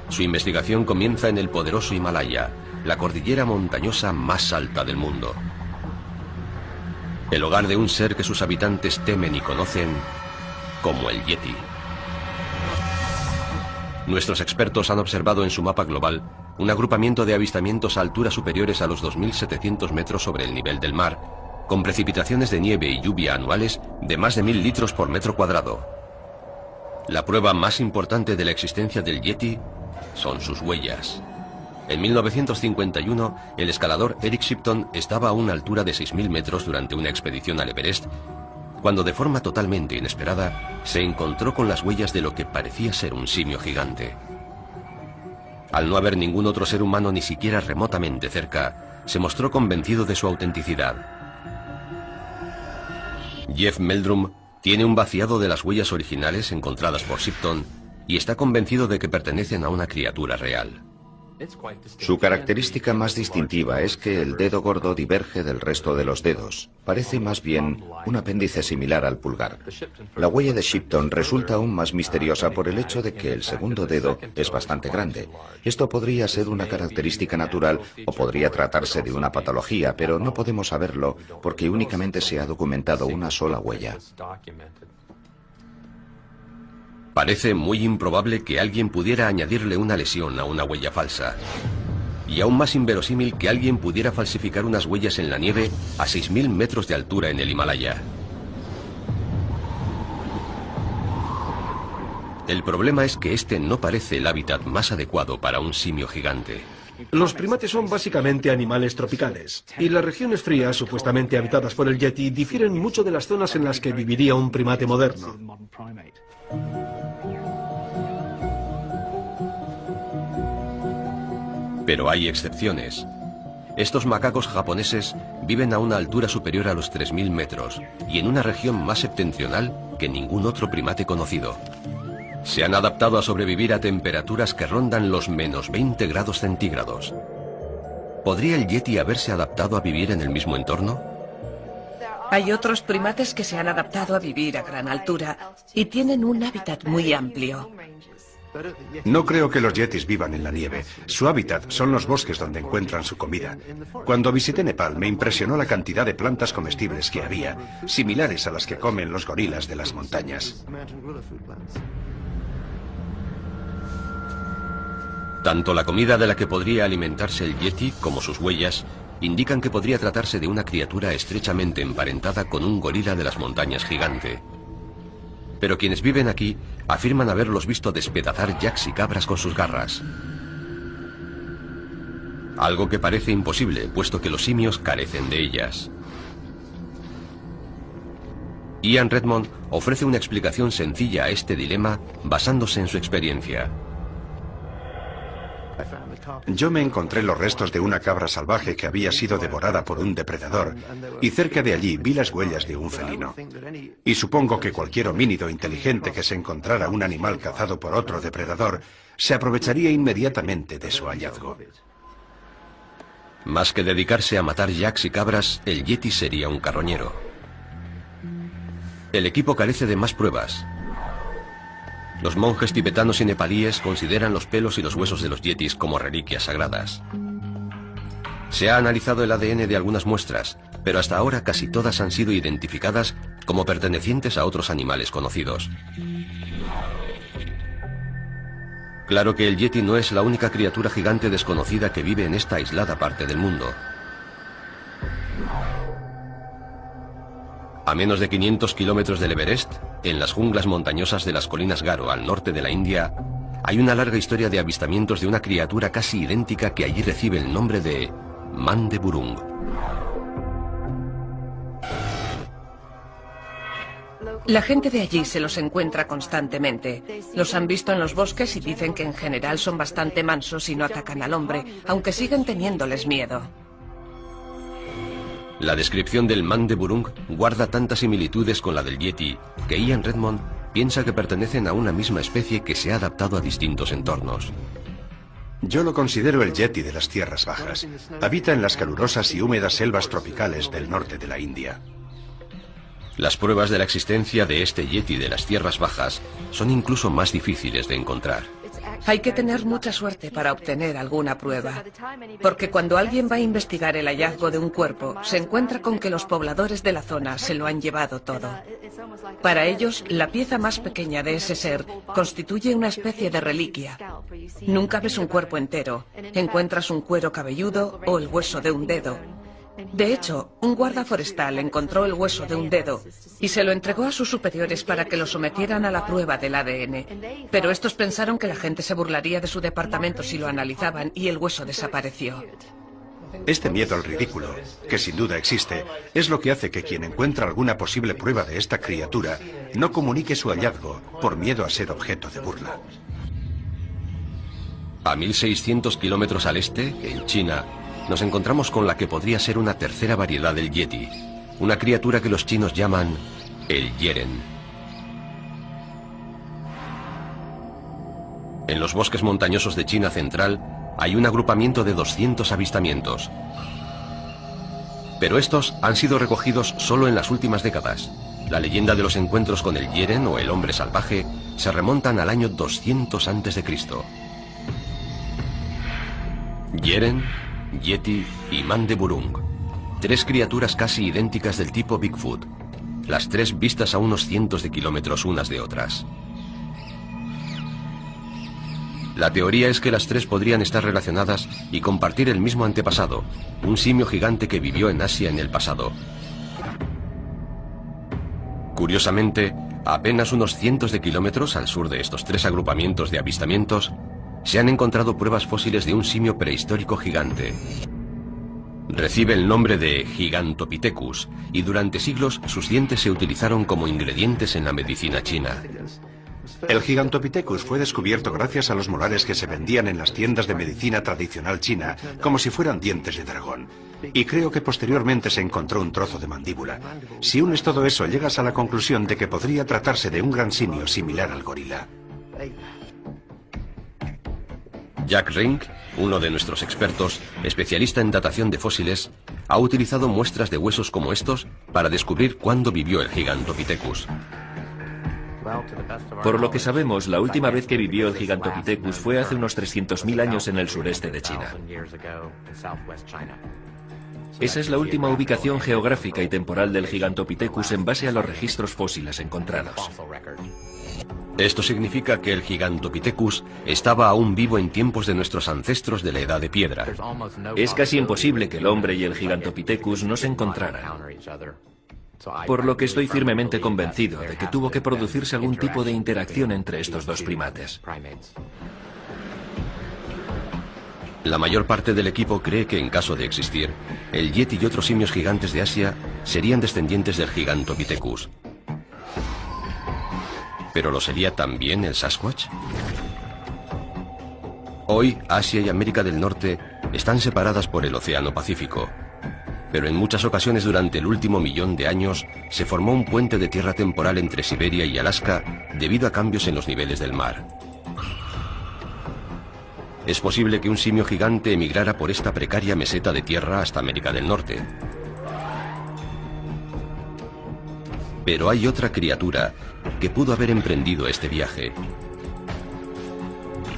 Su investigación comienza en el poderoso Himalaya, la cordillera montañosa más alta del mundo. El hogar de un ser que sus habitantes temen y conocen como el Yeti. Nuestros expertos han observado en su mapa global un agrupamiento de avistamientos a alturas superiores a los 2.700 metros sobre el nivel del mar, con precipitaciones de nieve y lluvia anuales de más de 1.000 litros por metro cuadrado. La prueba más importante de la existencia del Yeti son sus huellas. En 1951, el escalador Eric Shipton estaba a una altura de 6.000 metros durante una expedición al Everest, cuando de forma totalmente inesperada se encontró con las huellas de lo que parecía ser un simio gigante. Al no haber ningún otro ser humano ni siquiera remotamente cerca, se mostró convencido de su autenticidad. Jeff Meldrum tiene un vaciado de las huellas originales encontradas por Shipton y está convencido de que pertenecen a una criatura real. Su característica más distintiva es que el dedo gordo diverge del resto de los dedos. Parece más bien un apéndice similar al pulgar. La huella de Shipton resulta aún más misteriosa por el hecho de que el segundo dedo es bastante grande. Esto podría ser una característica natural o podría tratarse de una patología, pero no podemos saberlo porque únicamente se ha documentado una sola huella. Parece muy improbable que alguien pudiera añadirle una lesión a una huella falsa. Y aún más inverosímil que alguien pudiera falsificar unas huellas en la nieve a 6.000 metros de altura en el Himalaya. El problema es que este no parece el hábitat más adecuado para un simio gigante. Los primates son básicamente animales tropicales, y las regiones frías, supuestamente habitadas por el yeti, difieren mucho de las zonas en las que viviría un primate moderno. Pero hay excepciones. Estos macacos japoneses viven a una altura superior a los 3.000 metros y en una región más septentrional que ningún otro primate conocido. Se han adaptado a sobrevivir a temperaturas que rondan los menos 20 grados centígrados. ¿Podría el yeti haberse adaptado a vivir en el mismo entorno? Hay otros primates que se han adaptado a vivir a gran altura y tienen un hábitat muy amplio. No creo que los yetis vivan en la nieve. Su hábitat son los bosques donde encuentran su comida. Cuando visité Nepal me impresionó la cantidad de plantas comestibles que había, similares a las que comen los gorilas de las montañas. Tanto la comida de la que podría alimentarse el yeti como sus huellas indican que podría tratarse de una criatura estrechamente emparentada con un gorila de las montañas gigante. Pero quienes viven aquí afirman haberlos visto despedazar yaks y cabras con sus garras. Algo que parece imposible, puesto que los simios carecen de ellas. Ian Redmond ofrece una explicación sencilla a este dilema basándose en su experiencia. Yo me encontré los restos de una cabra salvaje que había sido devorada por un depredador y cerca de allí vi las huellas de un felino. Y supongo que cualquier homínido inteligente que se encontrara un animal cazado por otro depredador se aprovecharía inmediatamente de su hallazgo. Más que dedicarse a matar yaks y cabras, el yeti sería un carroñero. El equipo carece de más pruebas. Los monjes tibetanos y nepalíes consideran los pelos y los huesos de los yetis como reliquias sagradas. Se ha analizado el ADN de algunas muestras, pero hasta ahora casi todas han sido identificadas como pertenecientes a otros animales conocidos. Claro que el yeti no es la única criatura gigante desconocida que vive en esta aislada parte del mundo. A menos de 500 kilómetros del Everest, en las junglas montañosas de las colinas Garo, al norte de la India, hay una larga historia de avistamientos de una criatura casi idéntica que allí recibe el nombre de Mandeburung. La gente de allí se los encuentra constantemente. Los han visto en los bosques y dicen que en general son bastante mansos y no atacan al hombre, aunque siguen teniéndoles miedo. La descripción del Mandeburung guarda tantas similitudes con la del yeti que Ian Redmond piensa que pertenecen a una misma especie que se ha adaptado a distintos entornos. Yo lo considero el yeti de las tierras bajas. Habita en las calurosas y húmedas selvas tropicales del norte de la India. Las pruebas de la existencia de este yeti de las tierras bajas son incluso más difíciles de encontrar. Hay que tener mucha suerte para obtener alguna prueba, porque cuando alguien va a investigar el hallazgo de un cuerpo, se encuentra con que los pobladores de la zona se lo han llevado todo. Para ellos, la pieza más pequeña de ese ser constituye una especie de reliquia. Nunca ves un cuerpo entero, encuentras un cuero cabelludo o el hueso de un dedo. De hecho, un guarda forestal encontró el hueso de un dedo y se lo entregó a sus superiores para que lo sometieran a la prueba del ADN. Pero estos pensaron que la gente se burlaría de su departamento si lo analizaban y el hueso desapareció. Este miedo al ridículo, que sin duda existe, es lo que hace que quien encuentra alguna posible prueba de esta criatura no comunique su hallazgo por miedo a ser objeto de burla. A 1600 kilómetros al este, en China, nos encontramos con la que podría ser una tercera variedad del Yeti, una criatura que los chinos llaman el Yeren. En los bosques montañosos de China central hay un agrupamiento de 200 avistamientos. Pero estos han sido recogidos solo en las últimas décadas. La leyenda de los encuentros con el Yeren o el hombre salvaje se remontan al año 200 a.C. Yeren, Yeti y Mandeburung, tres criaturas casi idénticas del tipo Bigfoot, las tres vistas a unos cientos de kilómetros unas de otras. La teoría es que las tres podrían estar relacionadas y compartir el mismo antepasado, un simio gigante que vivió en Asia en el pasado. Curiosamente, a apenas unos cientos de kilómetros al sur de estos tres agrupamientos de avistamientos, se han encontrado pruebas fósiles de un simio prehistórico gigante. Recibe el nombre de Gigantopithecus y durante siglos sus dientes se utilizaron como ingredientes en la medicina china. El Gigantopithecus fue descubierto gracias a los molares que se vendían en las tiendas de medicina tradicional china como si fueran dientes de dragón. Y creo que posteriormente se encontró un trozo de mandíbula. Si unes todo eso, llegas a la conclusión de que podría tratarse de un gran simio similar al gorila. Jack Rink, uno de nuestros expertos, especialista en datación de fósiles, ha utilizado muestras de huesos como estos para descubrir cuándo vivió el Gigantopithecus. Por lo que sabemos, la última vez que vivió el Gigantopithecus fue hace unos 300.000 años en el sureste de China. Esa es la última ubicación geográfica y temporal del Gigantopithecus en base a los registros fósiles encontrados. Esto significa que el Gigantopithecus estaba aún vivo en tiempos de nuestros ancestros de la Edad de Piedra. Es casi imposible que el hombre y el Gigantopithecus no se encontraran. Por lo que estoy firmemente convencido de que tuvo que producirse algún tipo de interacción entre estos dos primates. La mayor parte del equipo cree que en caso de existir, el Yeti y otros simios gigantes de Asia serían descendientes del Gigantopithecus. ¿Pero lo sería también el Sasquatch? Hoy, Asia y América del Norte están separadas por el Océano Pacífico. Pero en muchas ocasiones durante el último millón de años se formó un puente de tierra temporal entre Siberia y Alaska debido a cambios en los niveles del mar. Es posible que un simio gigante emigrara por esta precaria meseta de tierra hasta América del Norte. Pero hay otra criatura que pudo haber emprendido este viaje.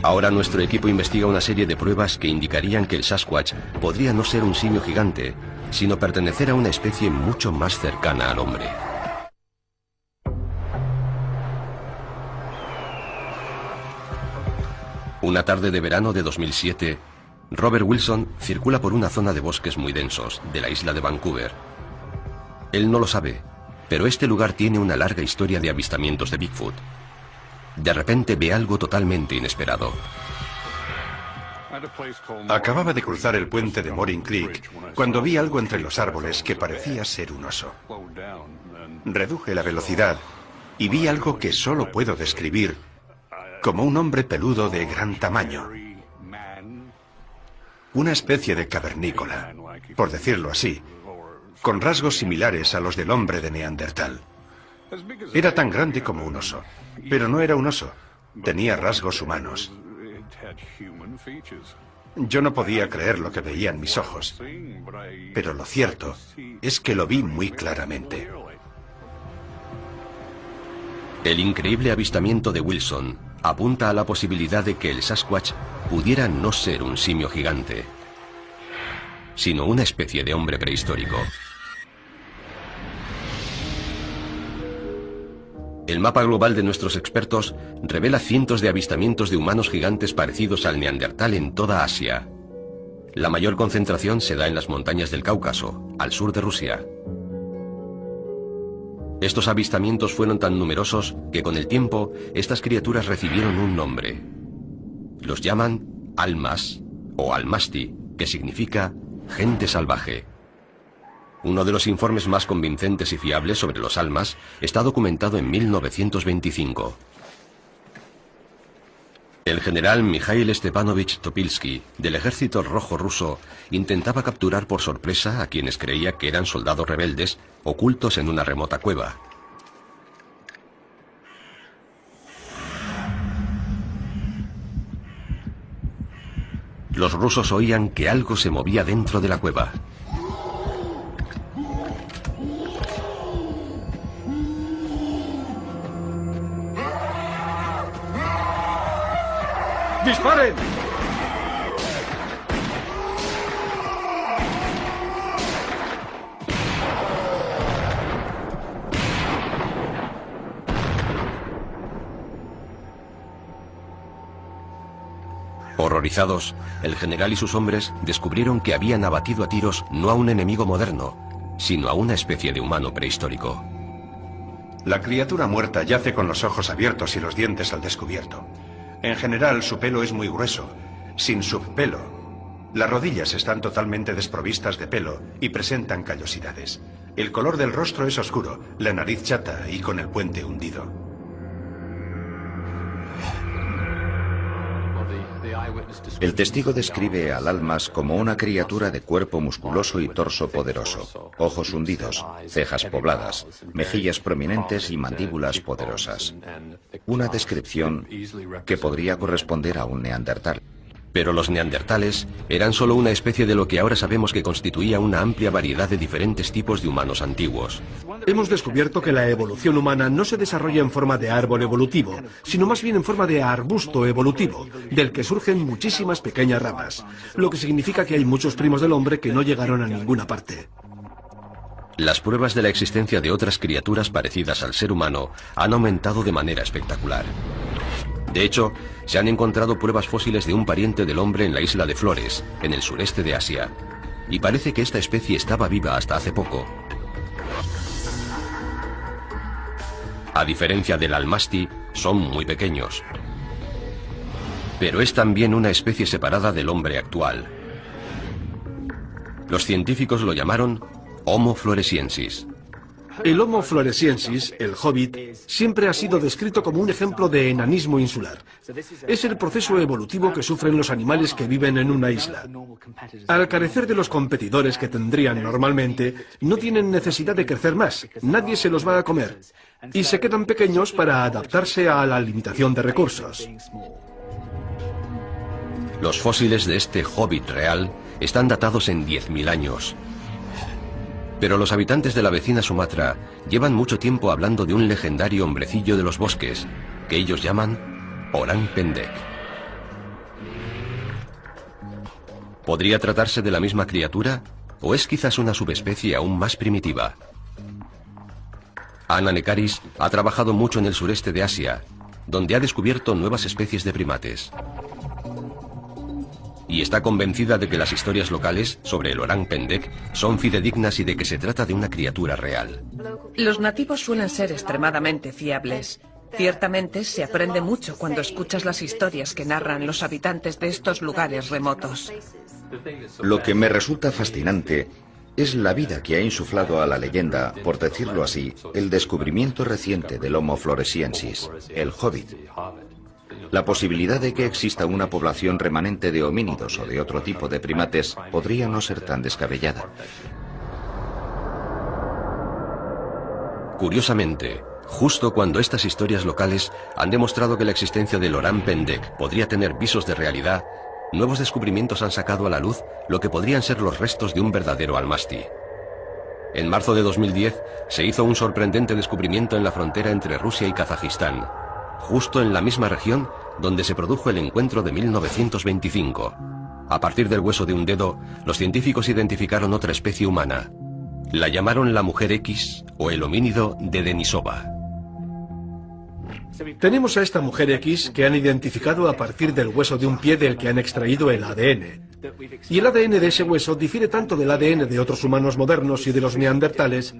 Ahora nuestro equipo investiga una serie de pruebas que indicarían que el Sasquatch podría no ser un simio gigante, sino pertenecer a una especie mucho más cercana al hombre. Una tarde de verano de 2007, Robert Wilson circula por una zona de bosques muy densos de la isla de Vancouver. Él no lo sabe, pero este lugar tiene una larga historia de avistamientos de Bigfoot. De repente ve algo totalmente inesperado. Acababa de cruzar el puente de Morin Creek cuando vi algo entre los árboles que parecía ser un oso. Reduje la velocidad y vi algo que solo puedo describir como un hombre peludo de gran tamaño. Una especie de cavernícola, por decirlo así, con rasgos similares a los del hombre de Neandertal. Era tan grande como un oso, pero no era un oso, tenía rasgos humanos. Yo no podía creer lo que veían mis ojos, pero lo cierto es que lo vi muy claramente. El increíble avistamiento de Wilson apunta a la posibilidad de que el Sasquatch pudiera no ser un simio gigante, sino una especie de hombre prehistórico. El mapa global de nuestros expertos revela cientos de avistamientos de humanos gigantes parecidos al Neandertal en toda Asia. La mayor concentración se da en las montañas del Cáucaso, al sur de Rusia. Estos avistamientos fueron tan numerosos que con el tiempo estas criaturas recibieron un nombre. Los llaman almas o almasti, que significa gente salvaje. Uno de los informes más convincentes y fiables sobre los almas está documentado en 1925. El general Mikhail Stepanovich Topilsky, del Ejército Rojo ruso, intentaba capturar por sorpresa a quienes creía que eran soldados rebeldes ocultos en una remota cueva. Los rusos oían que algo se movía dentro de la cueva. ¡Disparen! Horrorizados, el general y sus hombres descubrieron que habían abatido a tiros no a un enemigo moderno, sino a una especie de humano prehistórico. La criatura muerta yace con los ojos abiertos y los dientes al descubierto. En general, su pelo es muy grueso, sin subpelo. Las rodillas están totalmente desprovistas de pelo y presentan callosidades. El color del rostro es oscuro, la nariz chata y con el puente hundido. El testigo describe al almas como una criatura de cuerpo musculoso y torso poderoso, ojos hundidos, cejas pobladas, mejillas prominentes y mandíbulas poderosas. Una descripción que podría corresponder a un neandertal. Pero los neandertales eran solo una especie de lo que ahora sabemos que constituía una amplia variedad de diferentes tipos de humanos antiguos. Hemos descubierto que la evolución humana no se desarrolla en forma de árbol evolutivo, sino más bien en forma de arbusto evolutivo, del que surgen muchísimas pequeñas ramas, lo que significa que hay muchos primos del hombre que no llegaron a ninguna parte. Las pruebas de la existencia de otras criaturas parecidas al ser humano han aumentado de manera espectacular. De hecho, se han encontrado pruebas fósiles de un pariente del hombre en la isla de Flores, en el sureste de Asia, y parece que esta especie estaba viva hasta hace poco. A diferencia del almasti, son muy pequeños. Pero es también una especie separada del hombre actual. Los científicos lo llamaron Homo floresiensis. El Homo floresiensis, el hobbit, siempre ha sido descrito como un ejemplo de enanismo insular. Es el proceso evolutivo que sufren los animales que viven en una isla. Al carecer de los competidores que tendrían normalmente, no tienen necesidad de crecer más, nadie se los va a comer, y se quedan pequeños para adaptarse a la limitación de recursos. Los fósiles de este hobbit real están datados en 10.000 años. Pero los habitantes de la vecina Sumatra llevan mucho tiempo hablando de un legendario hombrecillo de los bosques, que ellos llaman Orang Pendek. ¿Podría tratarse de la misma criatura o es quizás una subespecie aún más primitiva? Anna Nekaris ha trabajado mucho en el sureste de Asia, donde ha descubierto nuevas especies de primates. Y está convencida de que las historias locales sobre el Orang Pendek son fidedignas y de que se trata de una criatura real. Los nativos suelen ser extremadamente fiables. Ciertamente se aprende mucho cuando escuchas las historias que narran los habitantes de estos lugares remotos. Lo que me resulta fascinante es la vida que ha insuflado a la leyenda, por decirlo así, el descubrimiento reciente del Homo floresiensis, el hobbit. La posibilidad de que exista una población remanente de homínidos o de otro tipo de primates podría no ser tan descabellada. Curiosamente, justo cuando estas historias locales han demostrado que la existencia del Orang Pendek podría tener visos de realidad, nuevos descubrimientos han sacado a la luz lo que podrían ser los restos de un verdadero almasti. En marzo de 2010 se hizo un sorprendente descubrimiento en la frontera entre Rusia y Kazajistán, justo en la misma región donde se produjo el encuentro de 1925. A partir del hueso de un dedo, los científicos identificaron otra especie humana. La llamaron la mujer X o el homínido de Denisova. Tenemos a esta mujer X que han identificado a partir del hueso de un pie del que han extraído el ADN. Y el ADN de ese hueso difiere tanto del ADN de otros humanos modernos y de los neandertales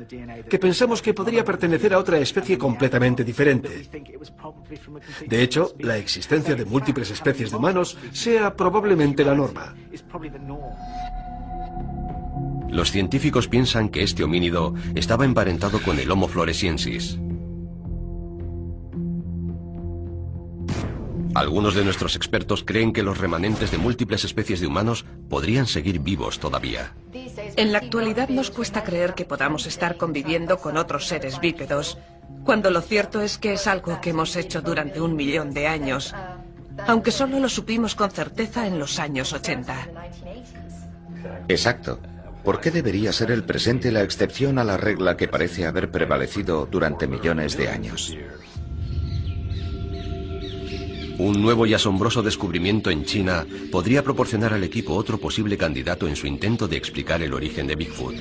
que pensamos que podría pertenecer a otra especie completamente diferente. De hecho, la existencia de múltiples especies de humanos sea probablemente la norma. Los científicos piensan que este homínido estaba emparentado con el Homo floresiensis. Algunos de nuestros expertos creen que los remanentes de múltiples especies de humanos podrían seguir vivos todavía. En la actualidad nos cuesta creer que podamos estar conviviendo con otros seres bípedos, cuando lo cierto es que es algo que hemos hecho durante 1 millón de años, aunque solo lo supimos con certeza en los años 80. Exacto. ¿Por qué debería ser el presente la excepción a la regla que parece haber prevalecido durante millones de años? Un nuevo y asombroso descubrimiento en China podría proporcionar al equipo otro posible candidato en su intento de explicar el origen de Bigfoot.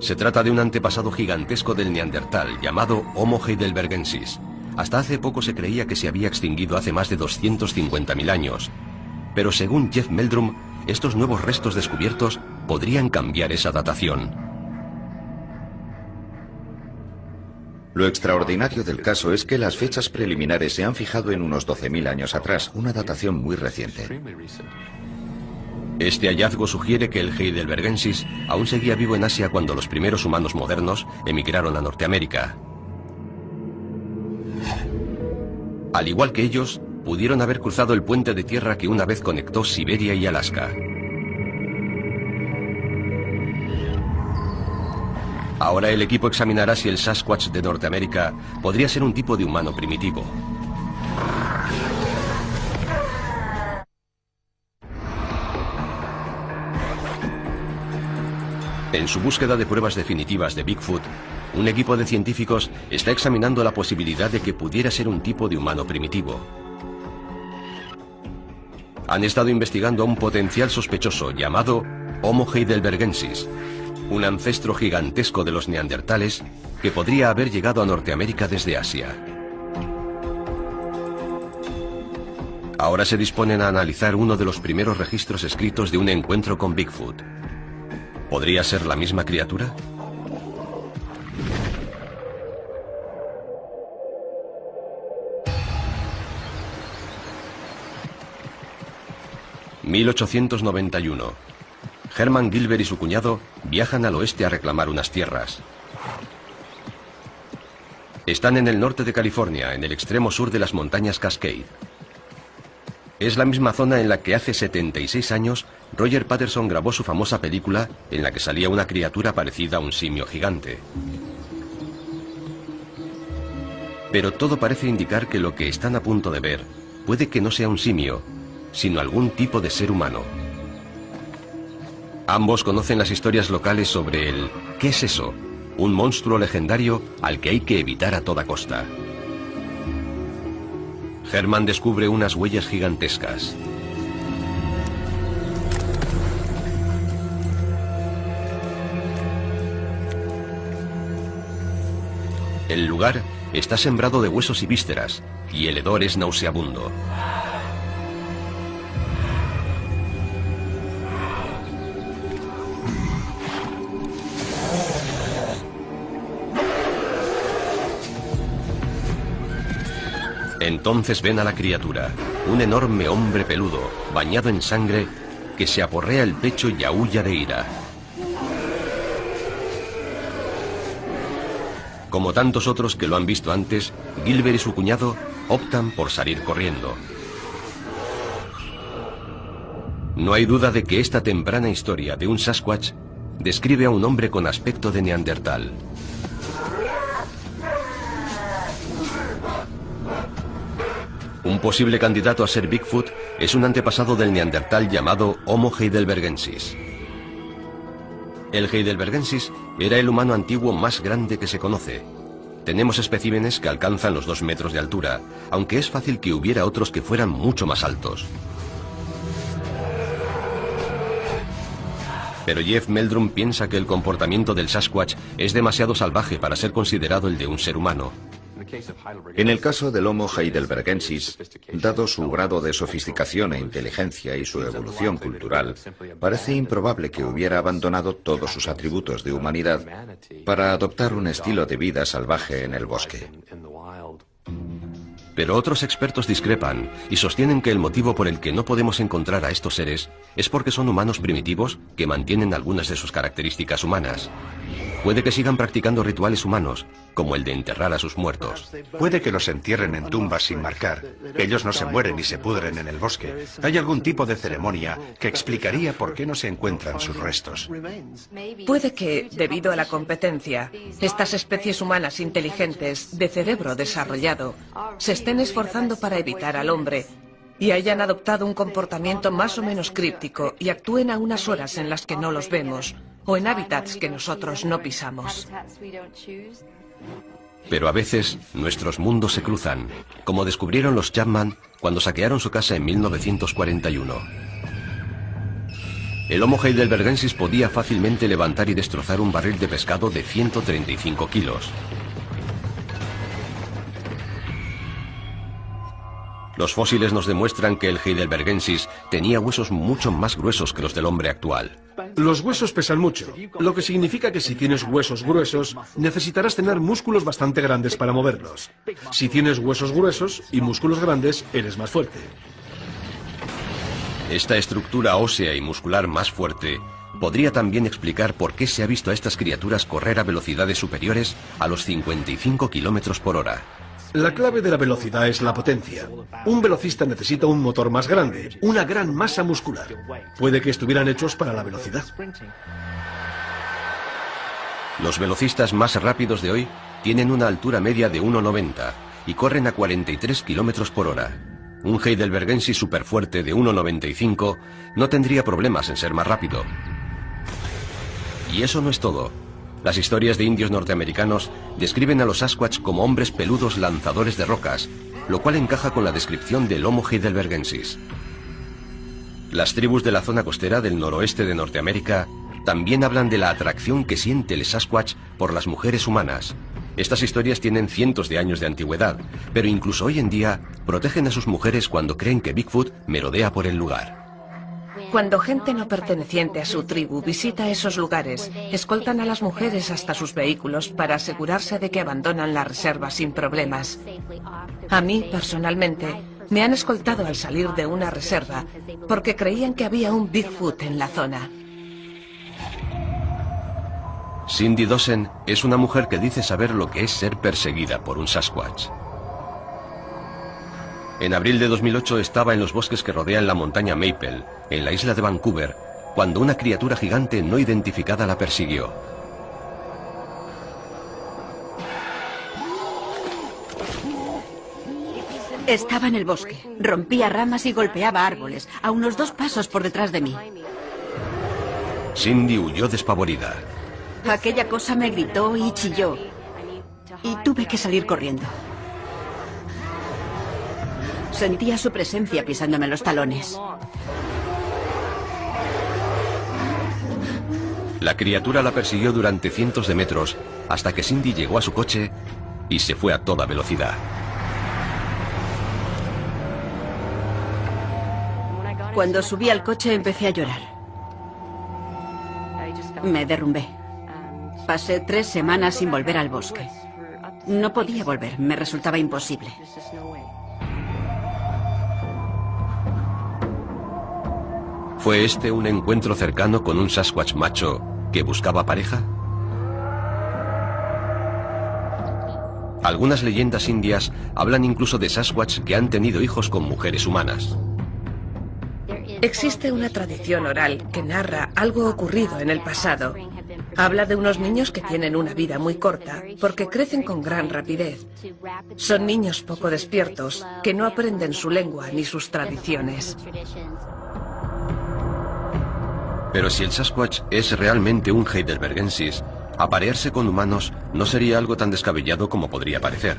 Se trata de un antepasado gigantesco del neandertal llamado Homo heidelbergensis. Hasta hace poco se creía que se había extinguido hace más de 250.000 años. Pero según Jeff Meldrum, estos nuevos restos descubiertos podrían cambiar esa datación. Lo extraordinario del caso es que las fechas preliminares se han fijado en unos 12.000 años atrás, una datación muy reciente. Este hallazgo sugiere que el heidelbergensis aún seguía vivo en Asia cuando los primeros humanos modernos emigraron a Norteamérica. Al igual que ellos, pudieron haber cruzado el puente de tierra que una vez conectó Siberia y Alaska. Ahora el equipo examinará si el Sasquatch de Norteamérica podría ser un tipo de humano primitivo. En su búsqueda de pruebas definitivas de Bigfoot, un equipo de científicos está examinando la posibilidad de que pudiera ser un tipo de humano primitivo. Han estado investigando a un potencial sospechoso llamado Homo heidelbergensis, un ancestro gigantesco de los neandertales que podría haber llegado a Norteamérica desde Asia. Ahora se disponen a analizar uno de los primeros registros escritos de un encuentro con Bigfoot. ¿Podría ser la misma criatura? ...1891... Hermann Gilbert y su cuñado viajan al oeste a reclamar unas tierras. Están en el norte de California, en el extremo sur de las montañas Cascade. Es la misma zona en la que hace 76 años Roger Patterson grabó su famosa película en la que salía una criatura parecida a un simio gigante. Pero todo parece indicar que lo que están a punto de ver puede que no sea un simio, sino algún tipo de ser humano. Ambos conocen las historias locales sobre el ¿qué es eso? Un monstruo legendario al que hay que evitar a toda costa. Hermann descubre unas huellas gigantescas. El lugar está sembrado de huesos y vísceras, y el hedor es nauseabundo. Entonces ven a la criatura, un enorme hombre peludo, bañado en sangre, que se aporrea el pecho y aúlla de ira. Como tantos otros que lo han visto antes, Gilbert y su cuñado optan por salir corriendo. No hay duda de que esta temprana historia de un Sasquatch describe a un hombre con aspecto de neandertal. Un posible candidato a ser Bigfoot es un antepasado del neandertal llamado Homo heidelbergensis. El heidelbergensis era el humano antiguo más grande que se conoce. Tenemos especímenes que alcanzan los 2 metros de altura, aunque es fácil que hubiera otros que fueran mucho más altos. Pero Jeff Meldrum piensa que el comportamiento del Sasquatch es demasiado salvaje para ser considerado el de un ser humano. En el caso del Homo heidelbergensis, dado su grado de sofisticación e inteligencia y su evolución cultural, parece improbable que hubiera abandonado todos sus atributos de humanidad para adoptar un estilo de vida salvaje en el bosque. Pero otros expertos discrepan y sostienen que el motivo por el que no podemos encontrar a estos seres es porque son humanos primitivos que mantienen algunas de sus características humanas. Puede que sigan practicando rituales humanos, como el de enterrar a sus muertos. Puede que los entierren en tumbas sin marcar. Ellos no se mueren y se pudren en el bosque. Hay algún tipo de ceremonia que explicaría por qué no se encuentran sus restos. Puede que, debido a la competencia, estas especies humanas inteligentes, de cerebro desarrollado, se estén esforzando para evitar al hombre y hayan adoptado un comportamiento más o menos críptico y actúen a unas horas en las que no los vemos, o en hábitats que nosotros no pisamos. Pero a veces nuestros mundos se cruzan, como descubrieron los Chapman cuando saquearon su casa en 1941. El Homo heidelbergensis podía fácilmente levantar y destrozar un barril de pescado de 135 kilos. Los fósiles nos demuestran que el heidelbergensis tenía huesos mucho más gruesos que los del hombre actual. Los huesos pesan mucho, lo que significa que si tienes huesos gruesos, necesitarás tener músculos bastante grandes para moverlos. Si tienes huesos gruesos y músculos grandes, eres más fuerte. Esta estructura ósea y muscular más fuerte podría también explicar por qué se ha visto a estas criaturas correr a velocidades superiores a los 55 kilómetros por hora. La clave de la velocidad es la potencia. Un velocista necesita un motor más grande, una gran masa muscular. Puede que estuvieran hechos para la velocidad. Los velocistas más rápidos de hoy tienen una altura media de 1,90 y corren a 43 kilómetros por hora. Un heidelbergensis superfuerte de 1,95 no tendría problemas en ser más rápido. Y eso no es todo. Las historias de indios norteamericanos describen a los Sasquatch como hombres peludos lanzadores de rocas, lo cual encaja con la descripción del Homo heidelbergensis. Las tribus de la zona costera del noroeste de Norteamérica también hablan de la atracción que siente el Sasquatch por las mujeres humanas. Estas historias tienen cientos de años de antigüedad, pero incluso hoy en día protegen a sus mujeres cuando creen que Bigfoot merodea por el lugar. Cuando gente no perteneciente a su tribu visita esos lugares, escoltan a las mujeres hasta sus vehículos para asegurarse de que abandonan la reserva sin problemas. A mí, personalmente, me han escoltado al salir de una reserva porque creían que había un Bigfoot en la zona. Cindy Dossen es una mujer que dice saber lo que es ser perseguida por un Sasquatch. En abril de 2008 estaba en los bosques que rodean la montaña Maple, en la isla de Vancouver, cuando una criatura gigante no identificada la persiguió. Estaba en el bosque, rompía ramas y golpeaba árboles, a unos 2 pasos por detrás de mí. Cindy huyó despavorida. Aquella cosa me gritó y chilló, y tuve que salir corriendo. Sentía su presencia pisándome los talones. La criatura la persiguió durante cientos de metros hasta que Cindy llegó a su coche y se fue a toda velocidad. Cuando subí al coche empecé a llorar. Me derrumbé. Pasé 3 semanas sin volver al bosque. No podía volver, me resultaba imposible. ¿Fue este un encuentro cercano con un Sasquatch macho que buscaba pareja? Algunas leyendas indias hablan incluso de Sasquatch que han tenido hijos con mujeres humanas. Existe una tradición oral que narra algo ocurrido en el pasado. Habla de unos niños que tienen una vida muy corta porque crecen con gran rapidez. Son niños poco despiertos que no aprenden su lengua ni sus tradiciones. Pero si el Sasquatch es realmente un heidelbergensis, aparearse con humanos no sería algo tan descabellado como podría parecer.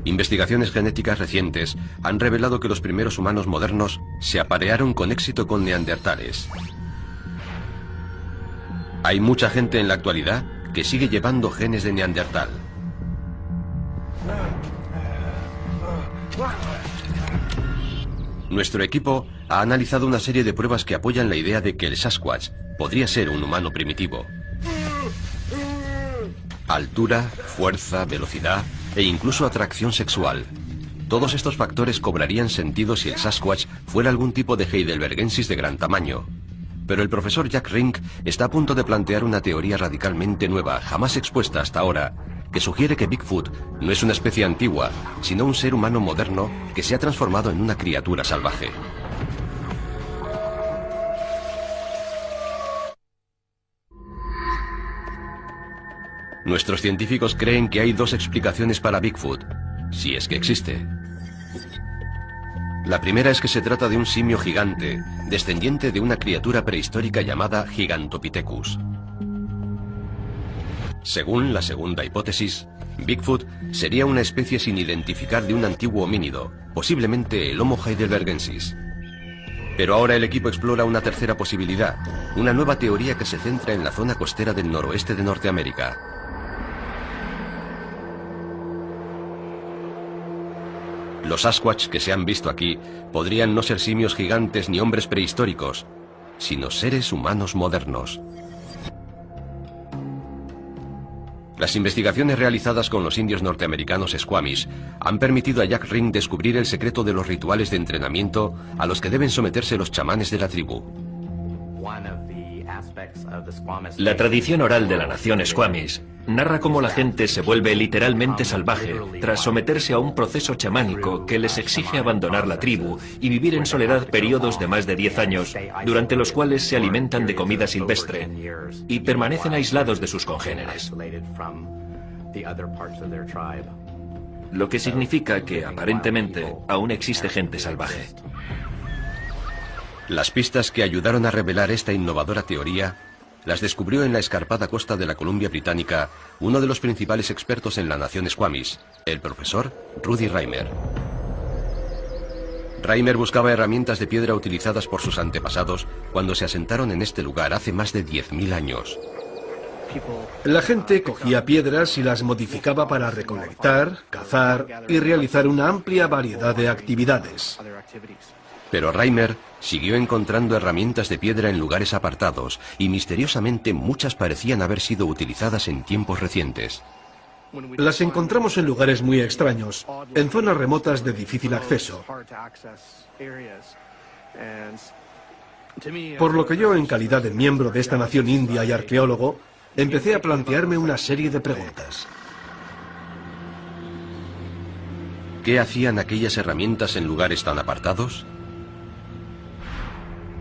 Investigaciones genéticas recientes han revelado que los primeros humanos modernos se aparearon con éxito con neandertales. Hay mucha gente en la actualidad que sigue llevando genes de Neandertal. Nuestro equipo ha analizado una serie de pruebas que apoyan la idea de que el Sasquatch podría ser un humano primitivo. Altura, fuerza, velocidad e incluso atracción sexual. Todos estos factores cobrarían sentido si el Sasquatch fuera algún tipo de heidelbergensis de gran tamaño. Pero el profesor Jack Rink está a punto de plantear una teoría radicalmente nueva, jamás expuesta hasta ahora, que sugiere que Bigfoot no es una especie antigua, sino un ser humano moderno que se ha transformado en una criatura salvaje. Nuestros científicos creen que hay dos explicaciones para Bigfoot, si es que existe. La primera es que se trata de un simio gigante, descendiente de una criatura prehistórica llamada Gigantopithecus. Según la segunda hipótesis, Bigfoot sería una especie sin identificar de un antiguo homínido, posiblemente el Homo heidelbergensis. Pero ahora el equipo explora una tercera posibilidad, una nueva teoría que se centra en la zona costera del noroeste de Norteamérica. Los Sasquatch que se han visto aquí podrían no ser simios gigantes ni hombres prehistóricos, sino seres humanos modernos. Las investigaciones realizadas con los indios norteamericanos Squamish han permitido a Jack Rink descubrir el secreto de los rituales de entrenamiento a los que deben someterse los chamanes de la tribu. La tradición oral de la nación Squamish narra cómo la gente se vuelve literalmente salvaje tras someterse a un proceso chamánico que les exige abandonar la tribu y vivir en soledad periodos de más de 10 años, durante los cuales se alimentan de comida silvestre y permanecen aislados de sus congéneres. Lo que significa que, aparentemente, aún existe gente salvaje. Las pistas que ayudaron a revelar esta innovadora teoría las descubrió en la escarpada costa de la Columbia Británica uno de los principales expertos en la nación Squamish, el profesor Rudy Reimer. Reimer buscaba herramientas de piedra utilizadas por sus antepasados cuando se asentaron en este lugar hace más de 10.000 años. La gente cogía piedras y las modificaba para recolectar, cazar y realizar una amplia variedad de actividades. Pero Reimer siguió encontrando herramientas de piedra en lugares apartados y misteriosamente muchas parecían haber sido utilizadas en tiempos recientes. Las encontramos en lugares muy extraños, en zonas remotas de difícil acceso. Por lo que yo, en calidad de miembro de esta nación india y arqueólogo, empecé a plantearme una serie de preguntas. ¿Qué hacían aquellas herramientas en lugares tan apartados?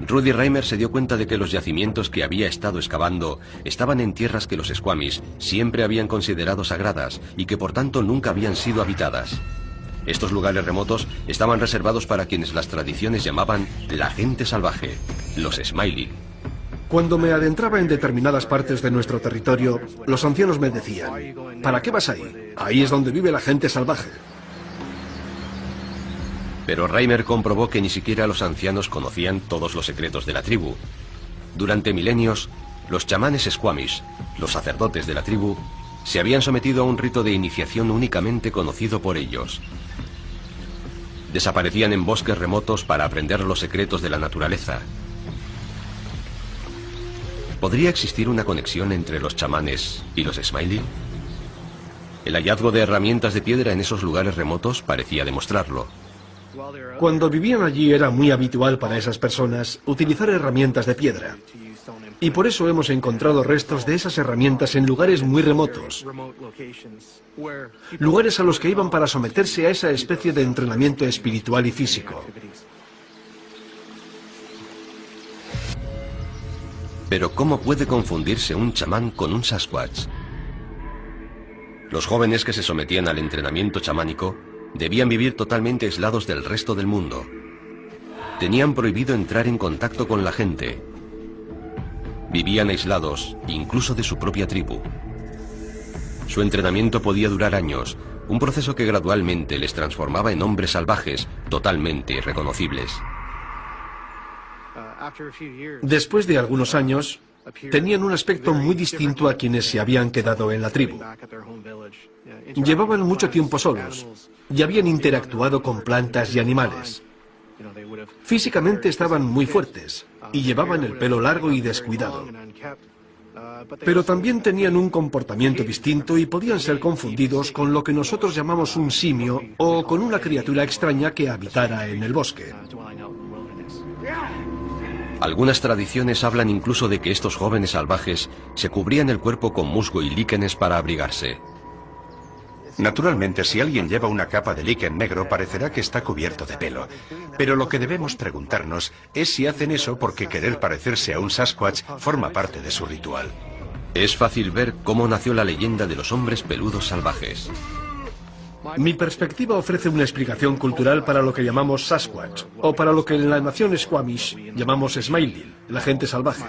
Rudy Reimer se dio cuenta de que los yacimientos que había estado excavando estaban en tierras que los Squamish siempre habían considerado sagradas y que por tanto nunca habían sido habitadas. Estos lugares remotos estaban reservados para quienes las tradiciones llamaban la gente salvaje, los Smiley. Cuando me adentraba en determinadas partes de nuestro territorio, los ancianos me decían: ¿para qué vas ahí? Ahí es donde vive la gente salvaje. Pero Reimer comprobó que ni siquiera los ancianos conocían todos los secretos de la tribu. Durante milenios, los chamanes Squamish, los sacerdotes de la tribu, se habían sometido a un rito de iniciación únicamente conocido por ellos. Desaparecían en bosques remotos para aprender los secretos de la naturaleza. ¿Podría existir una conexión entre los chamanes y los Smiley? El hallazgo de herramientas de piedra en esos lugares remotos parecía demostrarlo. Cuando vivían allí era muy habitual para esas personas utilizar herramientas de piedra. Y por eso hemos encontrado restos de esas herramientas en lugares muy remotos. Lugares a los que iban para someterse a esa especie de entrenamiento espiritual y físico. Pero ¿cómo puede confundirse un chamán con un Sasquatch? Los jóvenes que se sometían al entrenamiento chamánico debían vivir totalmente aislados del resto del mundo. Tenían prohibido entrar en contacto con la gente. Vivían aislados, incluso de su propia tribu. Su entrenamiento podía durar años, un proceso que gradualmente les transformaba en hombres salvajes, totalmente irreconocibles. Después de algunos años, tenían un aspecto muy distinto a quienes se habían quedado en la tribu. Llevaban mucho tiempo solos y habían interactuado con plantas y animales. Físicamente estaban muy fuertes y llevaban el pelo largo y descuidado. Pero también tenían un comportamiento distinto y podían ser confundidos con lo que nosotros llamamos un simio o con una criatura extraña que habitara en el bosque. Algunas tradiciones hablan incluso de que estos jóvenes salvajes se cubrían el cuerpo con musgo y líquenes para abrigarse. Naturalmente, si alguien lleva una capa de líquen negro, parecerá que está cubierto de pelo. Pero lo que debemos preguntarnos es si hacen eso porque querer parecerse a un Sasquatch forma parte de su ritual. Es fácil ver cómo nació la leyenda de los hombres peludos salvajes. Mi perspectiva ofrece una explicación cultural para lo que llamamos Sasquatch, o para lo que en la nación Squamish llamamos Smiley, la gente salvaje.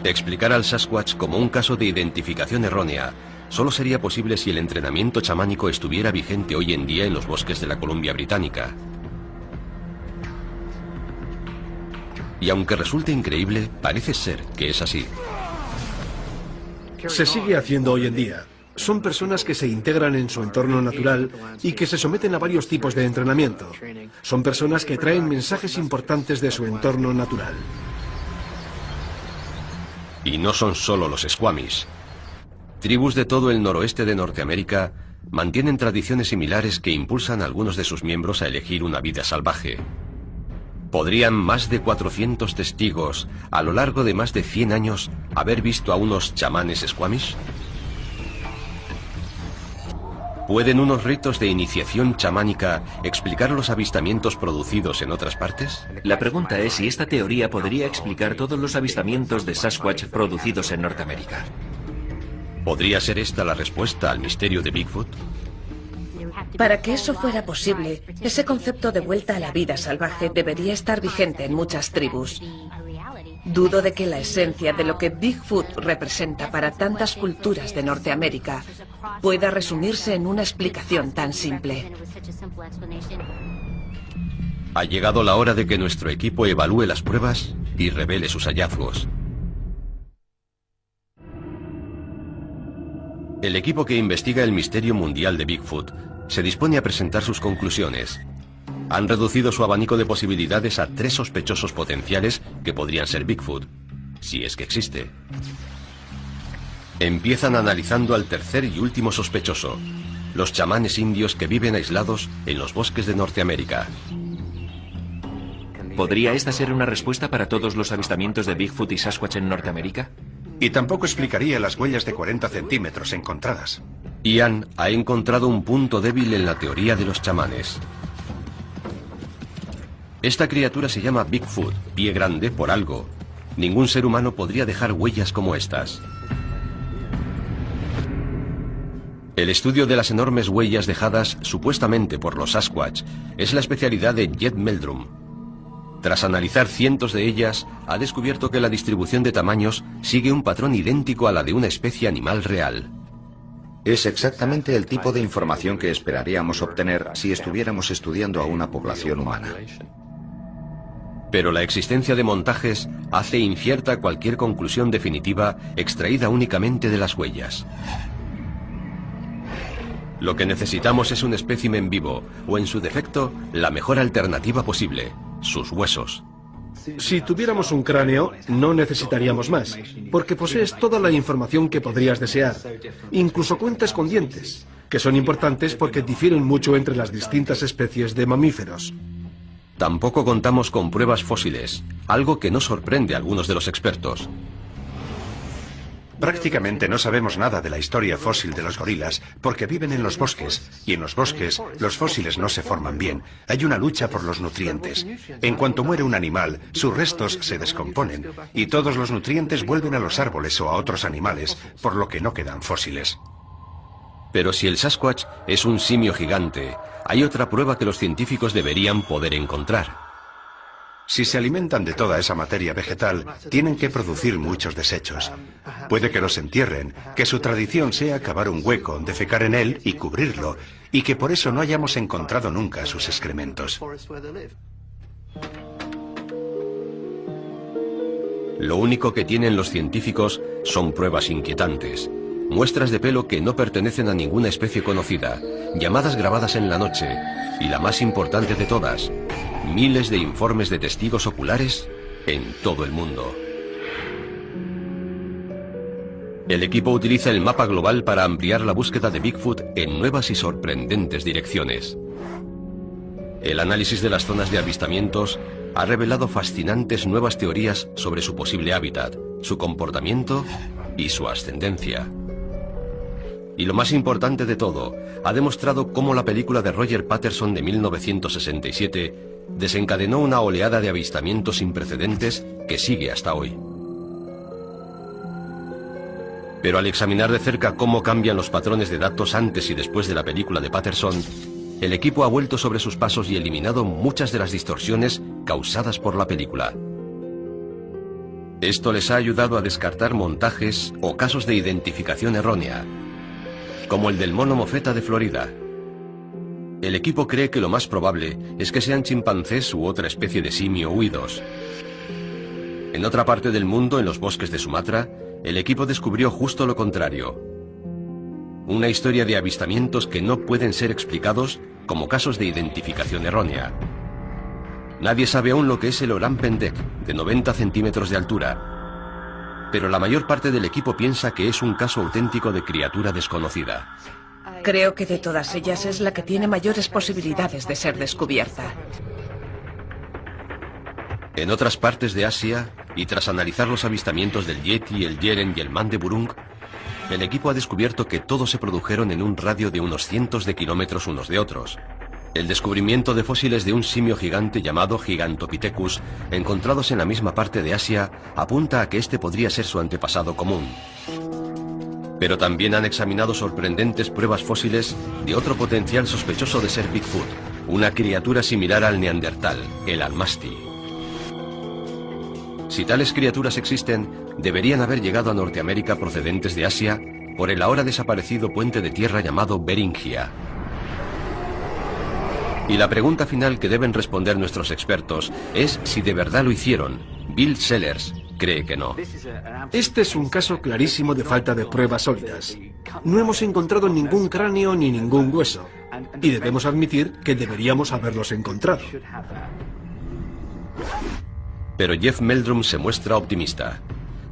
Explicar al Sasquatch como un caso de identificación errónea solo sería posible si el entrenamiento chamánico estuviera vigente hoy en día en los bosques de la Columbia Británica. Y aunque resulte increíble, parece ser que es así. Se sigue haciendo hoy en día. Son personas que se integran en su entorno natural y que se someten a varios tipos de entrenamiento. Son personas que traen mensajes importantes de su entorno natural. Y no son solo los Squamish. Tribus de todo el noroeste de Norteamérica mantienen tradiciones similares que impulsan a algunos de sus miembros a elegir una vida salvaje. ¿Podrían más de 400 testigos, a lo largo de más de 100 años, haber visto a unos chamanes Squamish? ¿Pueden unos ritos de iniciación chamánica explicar los avistamientos producidos en otras partes? La pregunta es si esta teoría podría explicar todos los avistamientos de Sasquatch producidos en Norteamérica. ¿Podría ser esta la respuesta al misterio de Bigfoot? Para que eso fuera posible, ese concepto de vuelta a la vida salvaje debería estar vigente en muchas tribus. Dudo de que la esencia de lo que Bigfoot representa para tantas culturas de Norteamérica pueda resumirse en una explicación tan simple. Ha llegado la hora de que nuestro equipo evalúe las pruebas y revele sus hallazgos. El equipo que investiga el misterio mundial de Bigfoot se dispone a presentar sus conclusiones. Han reducido su abanico de posibilidades a 3 sospechosos potenciales que podrían ser Bigfoot, si es que existe. Empiezan analizando al tercer y último sospechoso, los chamanes indios que viven aislados en los bosques de Norteamérica. ¿Podría esta ser una respuesta para todos los avistamientos de Bigfoot y Sasquatch en Norteamérica? Y tampoco explicaría las huellas de 40 centímetros encontradas. Ian ha encontrado un punto débil en la teoría de los chamanes. Esta criatura se llama Bigfoot, pie grande por algo. Ningún ser humano podría dejar huellas como estas. El estudio de las enormes huellas dejadas supuestamente por los Sasquatch es la especialidad de Jed Meldrum. Tras analizar cientos de ellas, ha descubierto que la distribución de tamaños sigue un patrón idéntico a la de una especie animal real. Es exactamente el tipo de información que esperaríamos obtener si estuviéramos estudiando a una población humana. Pero la existencia de montajes hace incierta cualquier conclusión definitiva extraída únicamente de las huellas. Lo que necesitamos es un espécimen vivo, o en su defecto, la mejor alternativa posible, sus huesos. Si tuviéramos un cráneo, no necesitaríamos más, porque posees toda la información que podrías desear, incluso cuentas con dientes, que son importantes porque difieren mucho entre las distintas especies de mamíferos. Tampoco contamos con pruebas fósiles, algo que no sorprende a algunos de los expertos. Prácticamente no sabemos nada de la historia fósil de los gorilas porque viven en los bosques, y en los bosques los fósiles no se forman bien. Hay una lucha por los nutrientes. En cuanto muere un animal, sus restos se descomponen y todos los nutrientes vuelven a los árboles o a otros animales, por lo que no quedan fósiles. Pero si el Sasquatch es un simio gigante, hay otra prueba que los científicos deberían poder encontrar. Si se alimentan de toda esa materia vegetal, tienen que producir muchos desechos. Puede que los entierren, que su tradición sea cavar un hueco, defecar en él y cubrirlo, y que por eso no hayamos encontrado nunca sus excrementos. Lo único que tienen los científicos son pruebas inquietantes. Muestras de pelo que no pertenecen a ninguna especie conocida, llamadas grabadas en la noche y la más importante de todas, miles de informes de testigos oculares en todo el mundo. El equipo utiliza el mapa global para ampliar la búsqueda de Bigfoot en nuevas y sorprendentes direcciones. El análisis de las zonas de avistamientos ha revelado fascinantes nuevas teorías sobre su posible hábitat, su comportamiento y su ascendencia. Y lo más importante de todo, ha demostrado cómo la película de Roger Patterson de 1967 desencadenó una oleada de avistamientos sin precedentes que sigue hasta hoy. Pero al examinar de cerca cómo cambian los patrones de datos antes y después de la película de Patterson, el equipo ha vuelto sobre sus pasos y eliminado muchas de las distorsiones causadas por la película. Esto les ha ayudado a descartar montajes o casos de identificación errónea, como el del mono mofeta de Florida. El equipo cree que lo más probable es que sean chimpancés u otra especie de simio huidos. En otra parte del mundo, en los bosques de Sumatra, el equipo descubrió justo lo contrario. Una historia de avistamientos que no pueden ser explicados como casos de identificación errónea. Nadie sabe aún lo que es el Orang Pendek, de 90 centímetros de altura, pero la mayor parte del equipo piensa que es un caso auténtico de criatura desconocida. Creo que de todas ellas es la que tiene mayores posibilidades de ser descubierta. En otras partes de Asia, y tras analizar los avistamientos del Yeti, el Yeren y el Mandeburung, el equipo ha descubierto que todos se produjeron en un radio de unos cientos de kilómetros unos de otros. El descubrimiento de fósiles de un simio gigante llamado Gigantopithecus, encontrados en la misma parte de Asia, apunta a que este podría ser su antepasado común. Pero también han examinado sorprendentes pruebas fósiles de otro potencial sospechoso de ser Bigfoot, una criatura similar al neandertal, el almasti. Si tales criaturas existen, deberían haber llegado a Norteamérica procedentes de Asia por el ahora desaparecido puente de tierra llamado Beringia. Y la pregunta final que deben responder nuestros expertos es si de verdad lo hicieron. Bill Sellers cree que no. Este es un caso clarísimo de falta de pruebas sólidas. No hemos encontrado ningún cráneo ni ningún hueso. Y debemos admitir que deberíamos haberlos encontrado. Pero Jeff Meldrum se muestra optimista.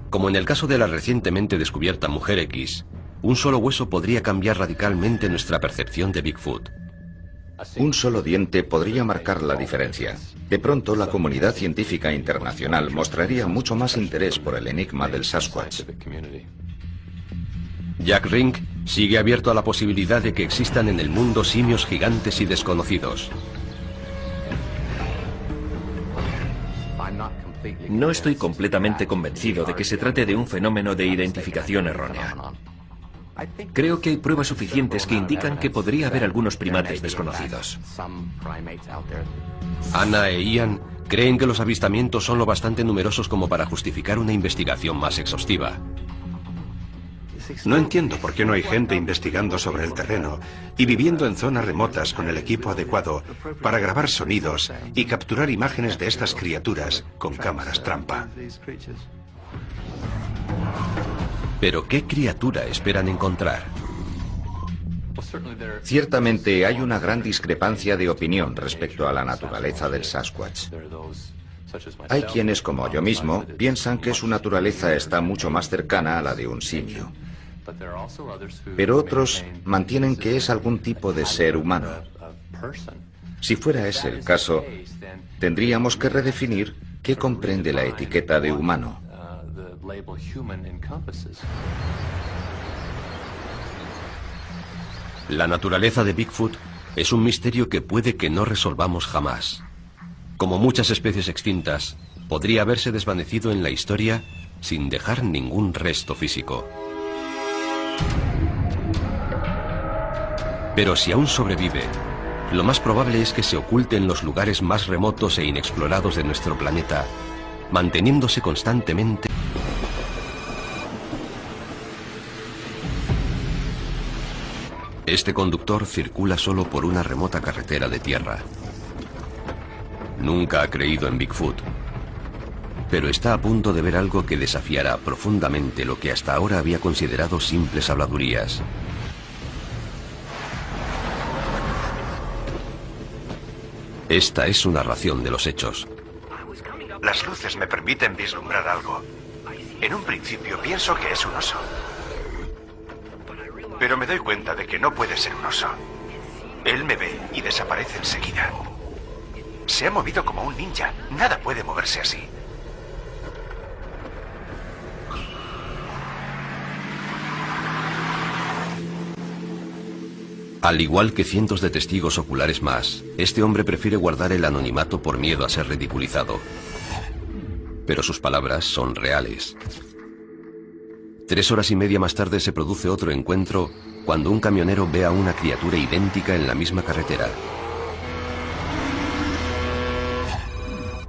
Como en el caso de la recientemente descubierta Mujer X, un solo hueso podría cambiar radicalmente nuestra percepción de Bigfoot. Un solo diente podría marcar la diferencia. De pronto, la comunidad científica internacional mostraría mucho más interés por el enigma del Sasquatch. Jack Rink sigue abierto a la posibilidad de que existan en el mundo simios gigantes y desconocidos. No estoy completamente convencido de que se trate de un fenómeno de identificación errónea. Creo que hay pruebas suficientes que indican que podría haber algunos primates desconocidos. Anna e Ian creen que los avistamientos son lo bastante numerosos como para justificar una investigación más exhaustiva. No entiendo por qué no hay gente investigando sobre el terreno y viviendo en zonas remotas con el equipo adecuado para grabar sonidos y capturar imágenes de estas criaturas con cámaras trampa. ¿Pero qué criatura esperan encontrar? Ciertamente hay una gran discrepancia de opinión respecto a la naturaleza del Sasquatch. Hay quienes, como yo mismo, piensan que su naturaleza está mucho más cercana a la de un simio. Pero otros mantienen que es algún tipo de ser humano. Si fuera ese el caso, tendríamos que redefinir qué comprende la etiqueta de humano. La naturaleza de Bigfoot es un misterio que puede que no resolvamos jamás. Como muchas especies extintas, podría haberse desvanecido en la historia sin dejar ningún resto físico. Pero si aún sobrevive, lo más probable es que se oculte en los lugares más remotos e inexplorados de nuestro planeta, manteniéndose constantemente. Este conductor circula solo por una remota carretera de tierra. Nunca ha creído en Bigfoot. pero está a punto de ver algo que desafiará profundamente lo que hasta ahora había considerado simples habladurías. Esta es su narración de los hechos. Las luces me permiten vislumbrar algo. En un principio pienso que es un oso. Pero me doy cuenta de que no puede ser un oso. Él me ve y desaparece enseguida. Se ha movido como un ninja. Nada puede moverse así. Al igual que cientos de testigos oculares más, este hombre prefiere guardar el anonimato por miedo a ser ridiculizado. Pero sus palabras son reales. 3 horas y media más tarde se produce otro encuentro cuando un camionero ve a una criatura idéntica en la misma carretera.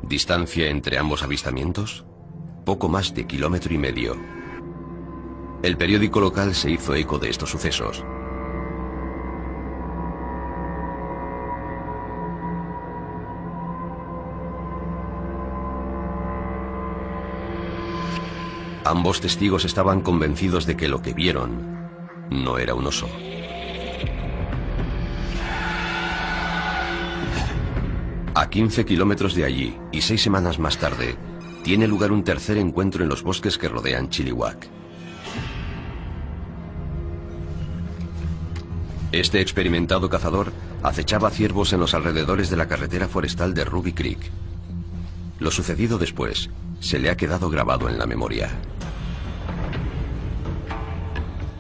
¿Distancia entre ambos avistamientos? Poco más de 1,5 kilómetros. El periódico local se hizo eco de estos sucesos. Ambos testigos estaban convencidos de que lo que vieron no era un oso. A 15 kilómetros de allí, y 6 semanas más tarde, tiene lugar un tercer encuentro en los bosques que rodean Chilliwack. Este experimentado cazador acechaba ciervos en los alrededores de la carretera forestal de Ruby Creek. Lo sucedido después se le ha quedado grabado en la memoria.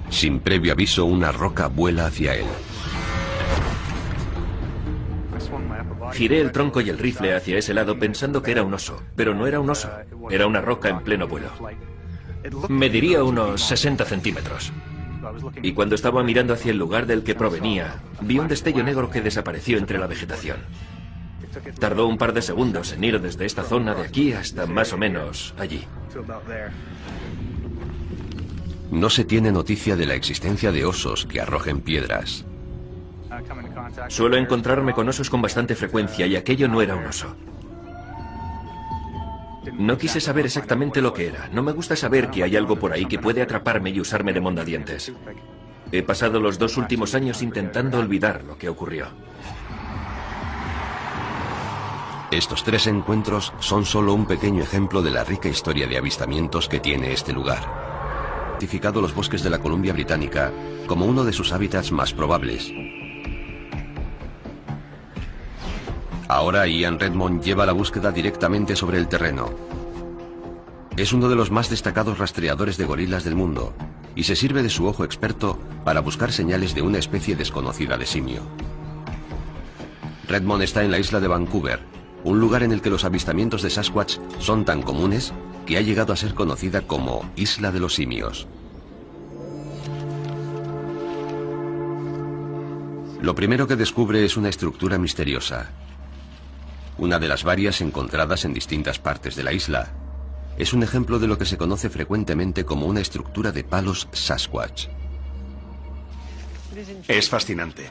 Sin previo aviso, una roca vuela hacia él. Giré el tronco y el rifle hacia ese lado pensando que era un oso, pero no era un oso. Era una roca en pleno vuelo. Mediría unos 60 centímetros. Y cuando estaba mirando hacia el lugar del que provenía, vi un destello negro que desapareció entre la vegetación. Tardó un par de segundos en ir desde esta zona de aquí hasta más o menos allí. No se tiene noticia de la existencia de osos que arrojen piedras. Suelo encontrarme con osos con bastante frecuencia y aquello no era un oso. No quise saber exactamente lo que era. No me gusta saber que hay algo por ahí que puede atraparme y usarme de mondadientes. He pasado los 2 últimos años intentando olvidar lo que ocurrió. Estos 3 encuentros son solo un pequeño ejemplo de la rica historia de avistamientos que tiene este lugar. Identificado los bosques de la Columbia Británica como uno de sus hábitats más probables. Ahora Ian Redmond lleva la búsqueda directamente sobre el terreno. Es uno de los más destacados rastreadores de gorilas del mundo y se sirve de su ojo experto para buscar señales de una especie desconocida de simio. Redmond está en la isla de Vancouver, un lugar en el que los avistamientos de Sasquatch son tan comunes que ha llegado a ser conocida como Isla de los Simios. Lo primero que descubre es una estructura misteriosa. Una de las varias encontradas en distintas partes de la isla. Es un ejemplo de lo que se conoce frecuentemente como una estructura de palos Sasquatch. Es fascinante.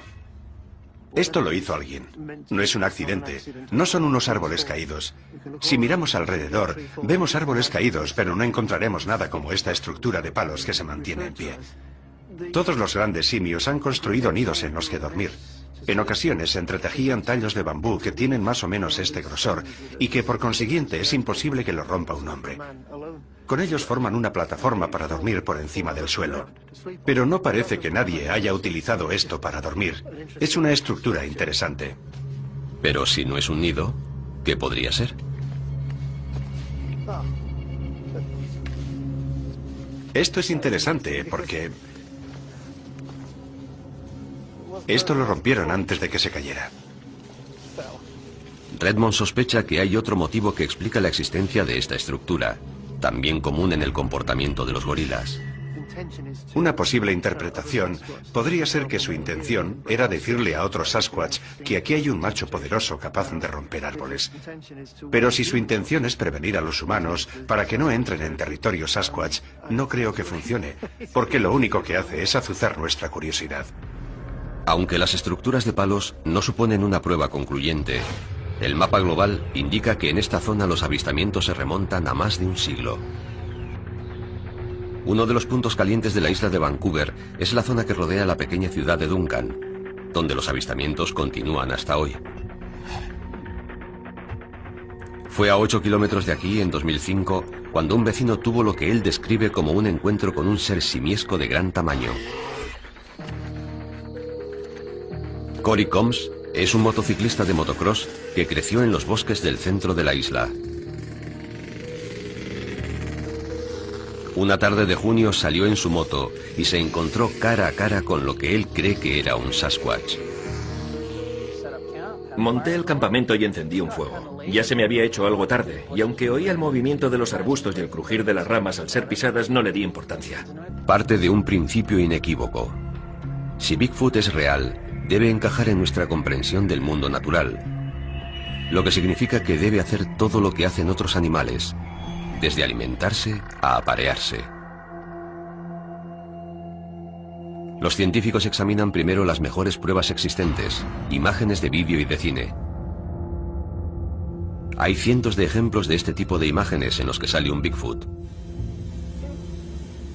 Esto lo hizo alguien. No es un accidente. No son unos árboles caídos. Si miramos alrededor, vemos árboles caídos, pero no encontraremos nada como esta estructura de palos que se mantiene en pie. Todos los grandes simios han construido nidos en los que dormir. En ocasiones se entretejían tallos de bambú que tienen más o menos este grosor y que por consiguiente es imposible que lo rompa un hombre. Con ellos forman una plataforma para dormir por encima del suelo. Pero no parece que nadie haya utilizado esto para dormir. Es una estructura interesante. Pero si no es un nido, ¿qué podría ser? Esto es interesante porque esto lo rompieron antes de que se cayera. Redmond sospecha que hay otro motivo que explica la existencia de esta estructura, también común en el comportamiento de los gorilas. Una posible interpretación podría ser que su intención era decirle a otros Sasquatch que aquí hay un macho poderoso capaz de romper árboles. Pero si su intención es prevenir a los humanos para que no entren en territorio Sasquatch, no creo que funcione, porque lo único que hace es azuzar nuestra curiosidad. Aunque las estructuras de palos no suponen una prueba concluyente, El mapa global indica que en esta zona los avistamientos se remontan a más de un siglo. Uno de los puntos calientes de la isla de Vancouver es la zona que rodea la pequeña ciudad de Duncan, donde los avistamientos continúan hasta hoy. Fue a 8 kilómetros de aquí, en 2005, cuando un vecino tuvo lo que él describe como un encuentro con un ser simiesco de gran tamaño. Corey Combs es un motociclista de motocross que creció en los bosques del centro de la isla. Una tarde de junio salió en su moto y se encontró cara a cara con lo que él cree que era un Sasquatch. Monté el campamento y encendí un fuego. Ya se me había hecho algo tarde, y aunque oía el movimiento de los arbustos y el crujir de las ramas al ser pisadas, no le di importancia. Parte de un principio inequívoco. Si Bigfoot es real, debe encajar en nuestra comprensión del mundo natural, lo que significa que debe hacer todo lo que hacen otros animales, desde alimentarse a aparearse. Los científicos examinan primero las mejores pruebas existentes, imágenes de vídeo y de cine. Hay cientos de ejemplos de este tipo de imágenes en los que sale un Bigfoot,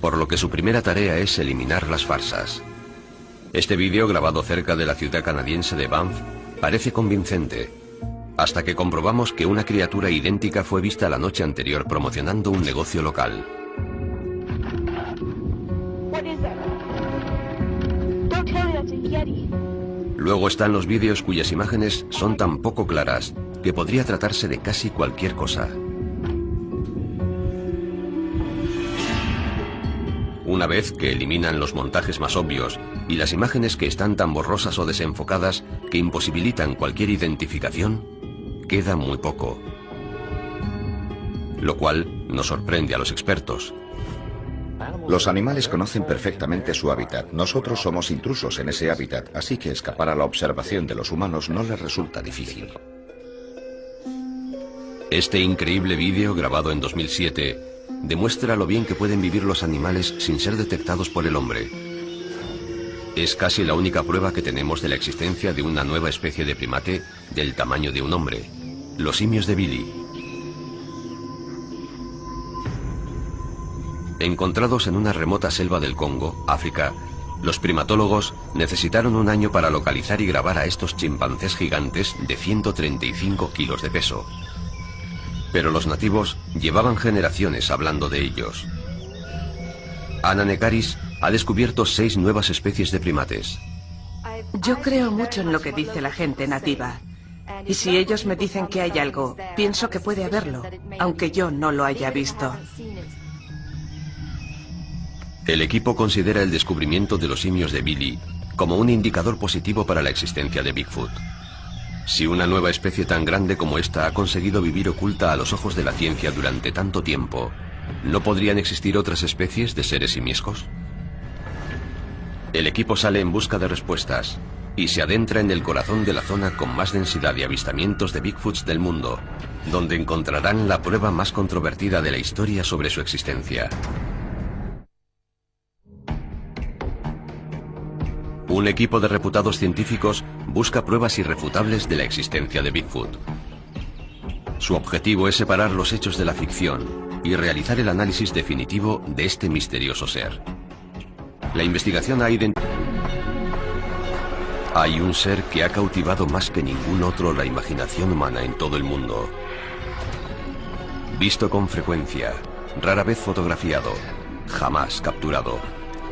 por lo que su primera tarea es eliminar las farsas. Este vídeo, grabado cerca de la ciudad canadiense de Banff, parece convincente, hasta que comprobamos que una criatura idéntica fue vista la noche anterior promocionando un negocio local. Luego están los vídeos cuyas imágenes son tan poco claras que podría tratarse de casi cualquier cosa. Una vez que eliminan los montajes más obvios y las imágenes que están tan borrosas o desenfocadas que imposibilitan cualquier identificación, queda muy poco. Lo cual nos sorprende a los expertos. Los animales conocen perfectamente su hábitat. Nosotros somos intrusos en ese hábitat, así que escapar a la observación de los humanos no les resulta difícil. Este increíble vídeo, grabado en 2007, demuestra lo bien que pueden vivir los animales sin ser detectados por el hombre. Es casi la única prueba que tenemos de la existencia de una nueva especie de primate del tamaño de un hombre, los simios de Billy. Encontrados en una remota selva del Congo, África, los primatólogos necesitaron un año para localizar y grabar a estos chimpancés gigantes de 135 kilos de peso. Pero los nativos llevaban generaciones hablando de ellos. Ana Nekaris ha descubierto 6 nuevas especies de primates. Yo creo mucho en lo que dice la gente nativa. Y si ellos me dicen que hay algo, pienso que puede haberlo, aunque yo no lo haya visto. El equipo considera el descubrimiento de los simios de Billy como un indicador positivo para la existencia de Bigfoot. Si una nueva especie tan grande como esta ha conseguido vivir oculta a los ojos de la ciencia durante tanto tiempo, ¿no podrían existir otras especies de seres simiescos? El equipo sale en busca de respuestas y se adentra en el corazón de la zona con más densidad de avistamientos de Bigfoots del mundo, donde encontrarán la prueba más controvertida de la historia sobre su existencia. Un equipo de reputados científicos busca pruebas irrefutables de la existencia de Bigfoot. Su objetivo es separar los hechos de la ficción y realizar el análisis definitivo de este misterioso ser. La investigación ha identificado... Hay un ser que ha cautivado más que ningún otro la imaginación humana en todo el mundo. Visto con frecuencia, rara vez fotografiado, jamás capturado.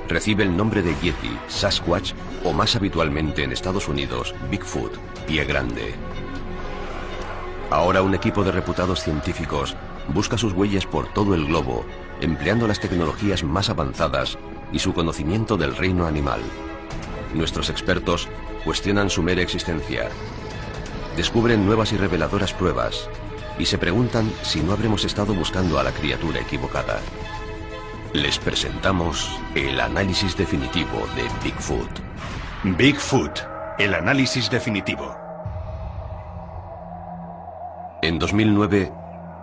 Recibe el nombre de Yeti, Sasquatch o más habitualmente en Estados Unidos, Bigfoot, pie grande. Ahora un equipo de reputados científicos busca sus huellas por todo el globo, empleando las tecnologías más avanzadas y su conocimiento del reino animal. Nuestros expertos cuestionan su mera existencia, descubren nuevas y reveladoras pruebas y se preguntan si no habremos estado buscando a la criatura equivocada. Les presentamos el análisis definitivo de Bigfoot. Bigfoot, el análisis definitivo. En 2009,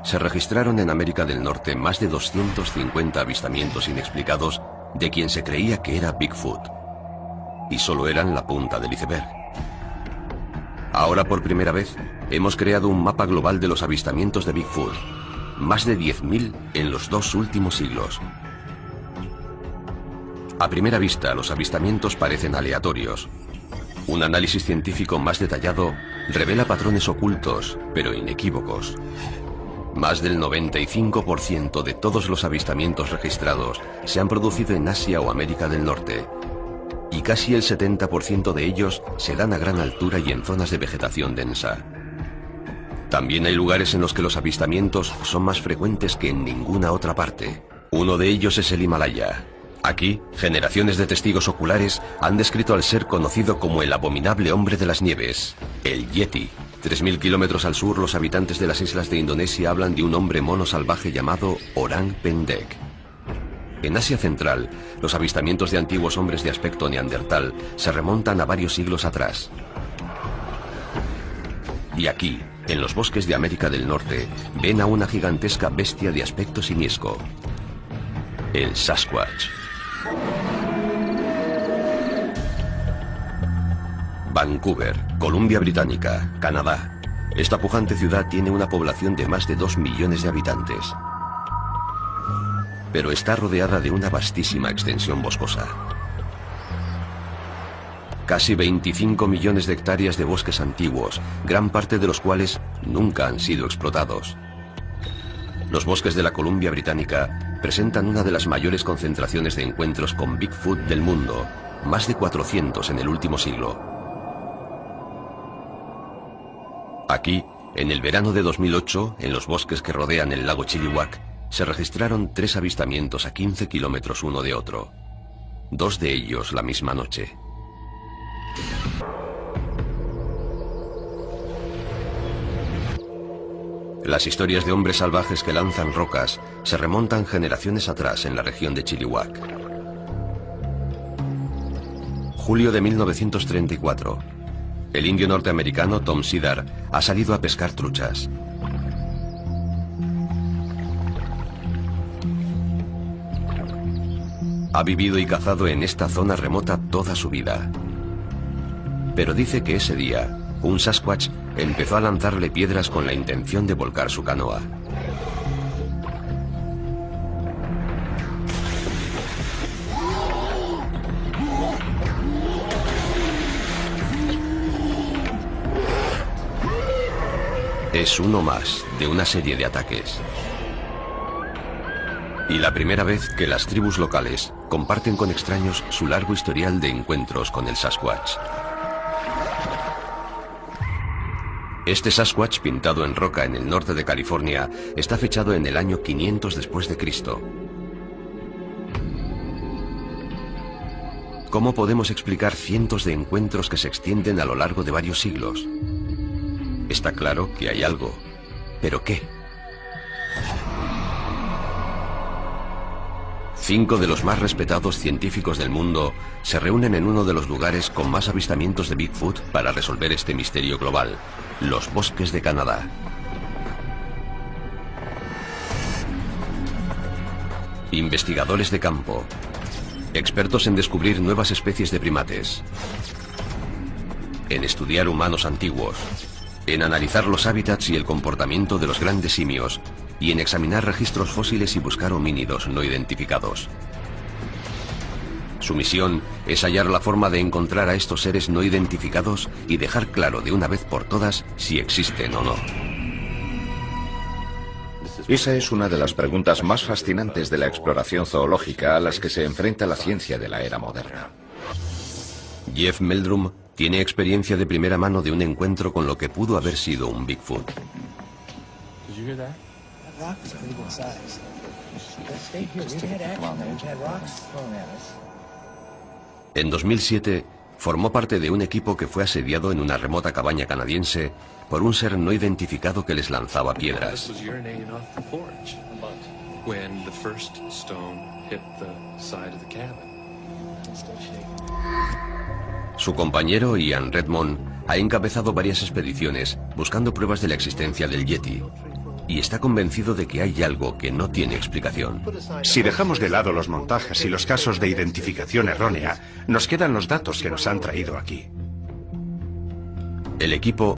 se registraron en América del Norte más de 250 avistamientos inexplicados de quien se creía que era Bigfoot. Y solo eran la punta del iceberg. Ahora por primera vez hemos creado un mapa global de los avistamientos de Bigfoot. Más de 10.000 en los 2 últimos siglos. A primera vista, los avistamientos parecen aleatorios. Un análisis científico más detallado revela patrones ocultos, pero inequívocos. Más del 95% de todos los avistamientos registrados se han producido en Asia o América del Norte, y casi el 70% de ellos se dan a gran altura y en zonas de vegetación densa. También hay lugares en los que los avistamientos son más frecuentes que en ninguna otra parte. Uno de ellos es el Himalaya. Aquí, generaciones de testigos oculares han descrito al ser conocido como el abominable hombre de las nieves, el Yeti. 3.000 kilómetros al sur, los habitantes de las islas de Indonesia hablan de un hombre mono salvaje llamado Orang Pendek. En Asia Central, los avistamientos de antiguos hombres de aspecto neandertal se remontan a varios siglos atrás. Y aquí, en los bosques de América del Norte, ven a una gigantesca bestia de aspecto simiesco, el Sasquatch. Vancouver, Columbia Británica, Canadá. Esta pujante ciudad tiene una población de más de 2 millones de habitantes, pero está rodeada de una vastísima extensión boscosa. Casi 25 millones de hectáreas de bosques antiguos, gran parte de los cuales nunca han sido explotados. Los bosques de la Columbia Británica presentan una de las mayores concentraciones de encuentros con Bigfoot del mundo, más de 400 en el último siglo. Aquí, en el verano de 2008, en los bosques que rodean el lago Chilliwack, se registraron 3 avistamientos a 15 kilómetros uno de otro. 2 de ellos la misma noche. Las historias de hombres salvajes que lanzan rocas se remontan generaciones atrás en la región de Chilliwack. Julio de 1934. El indio norteamericano Tom Cedar ha salido a pescar truchas. Ha vivido y cazado en esta zona remota toda su vida. Pero dice que ese día, un Sasquatch empezó a lanzarle piedras con la intención de volcar su canoa. Es uno más de una serie de ataques. Y la primera vez que las tribus locales comparten con extraños su largo historial de encuentros con el Sasquatch. Este Sasquatch pintado en roca en el norte de California está fechado en el año 500 después de Cristo. ¿Cómo podemos explicar cientos de encuentros que se extienden a lo largo de varios siglos? Está claro que hay algo, ¿pero qué? 5 de los más respetados científicos del mundo se reúnen en uno de los lugares con más avistamientos de Bigfoot para resolver este misterio global, los bosques de Canadá. Investigadores de campo, expertos en descubrir nuevas especies de primates, en estudiar humanos antiguos, en analizar los hábitats y el comportamiento de los grandes simios, y en examinar registros fósiles y buscar homínidos no identificados. Su misión es hallar la forma de encontrar a estos seres no identificados y dejar claro de una vez por todas si existen o no. Esa es una de las preguntas más fascinantes de la exploración zoológica a las que se enfrenta la ciencia de la era moderna. Jeff Meldrum tiene experiencia de primera mano de un encuentro con lo que pudo haber sido un Bigfoot. En 2007, formó parte de un equipo que fue asediado en una remota cabaña canadiense por un ser no identificado que les lanzaba piedras. Su compañero Ian Redmond ha encabezado varias expediciones buscando pruebas de la existencia del Yeti y está convencido de que hay algo que no tiene explicación. Si dejamos de lado los montajes y los casos de identificación errónea, nos quedan los datos que nos han traído aquí. El equipo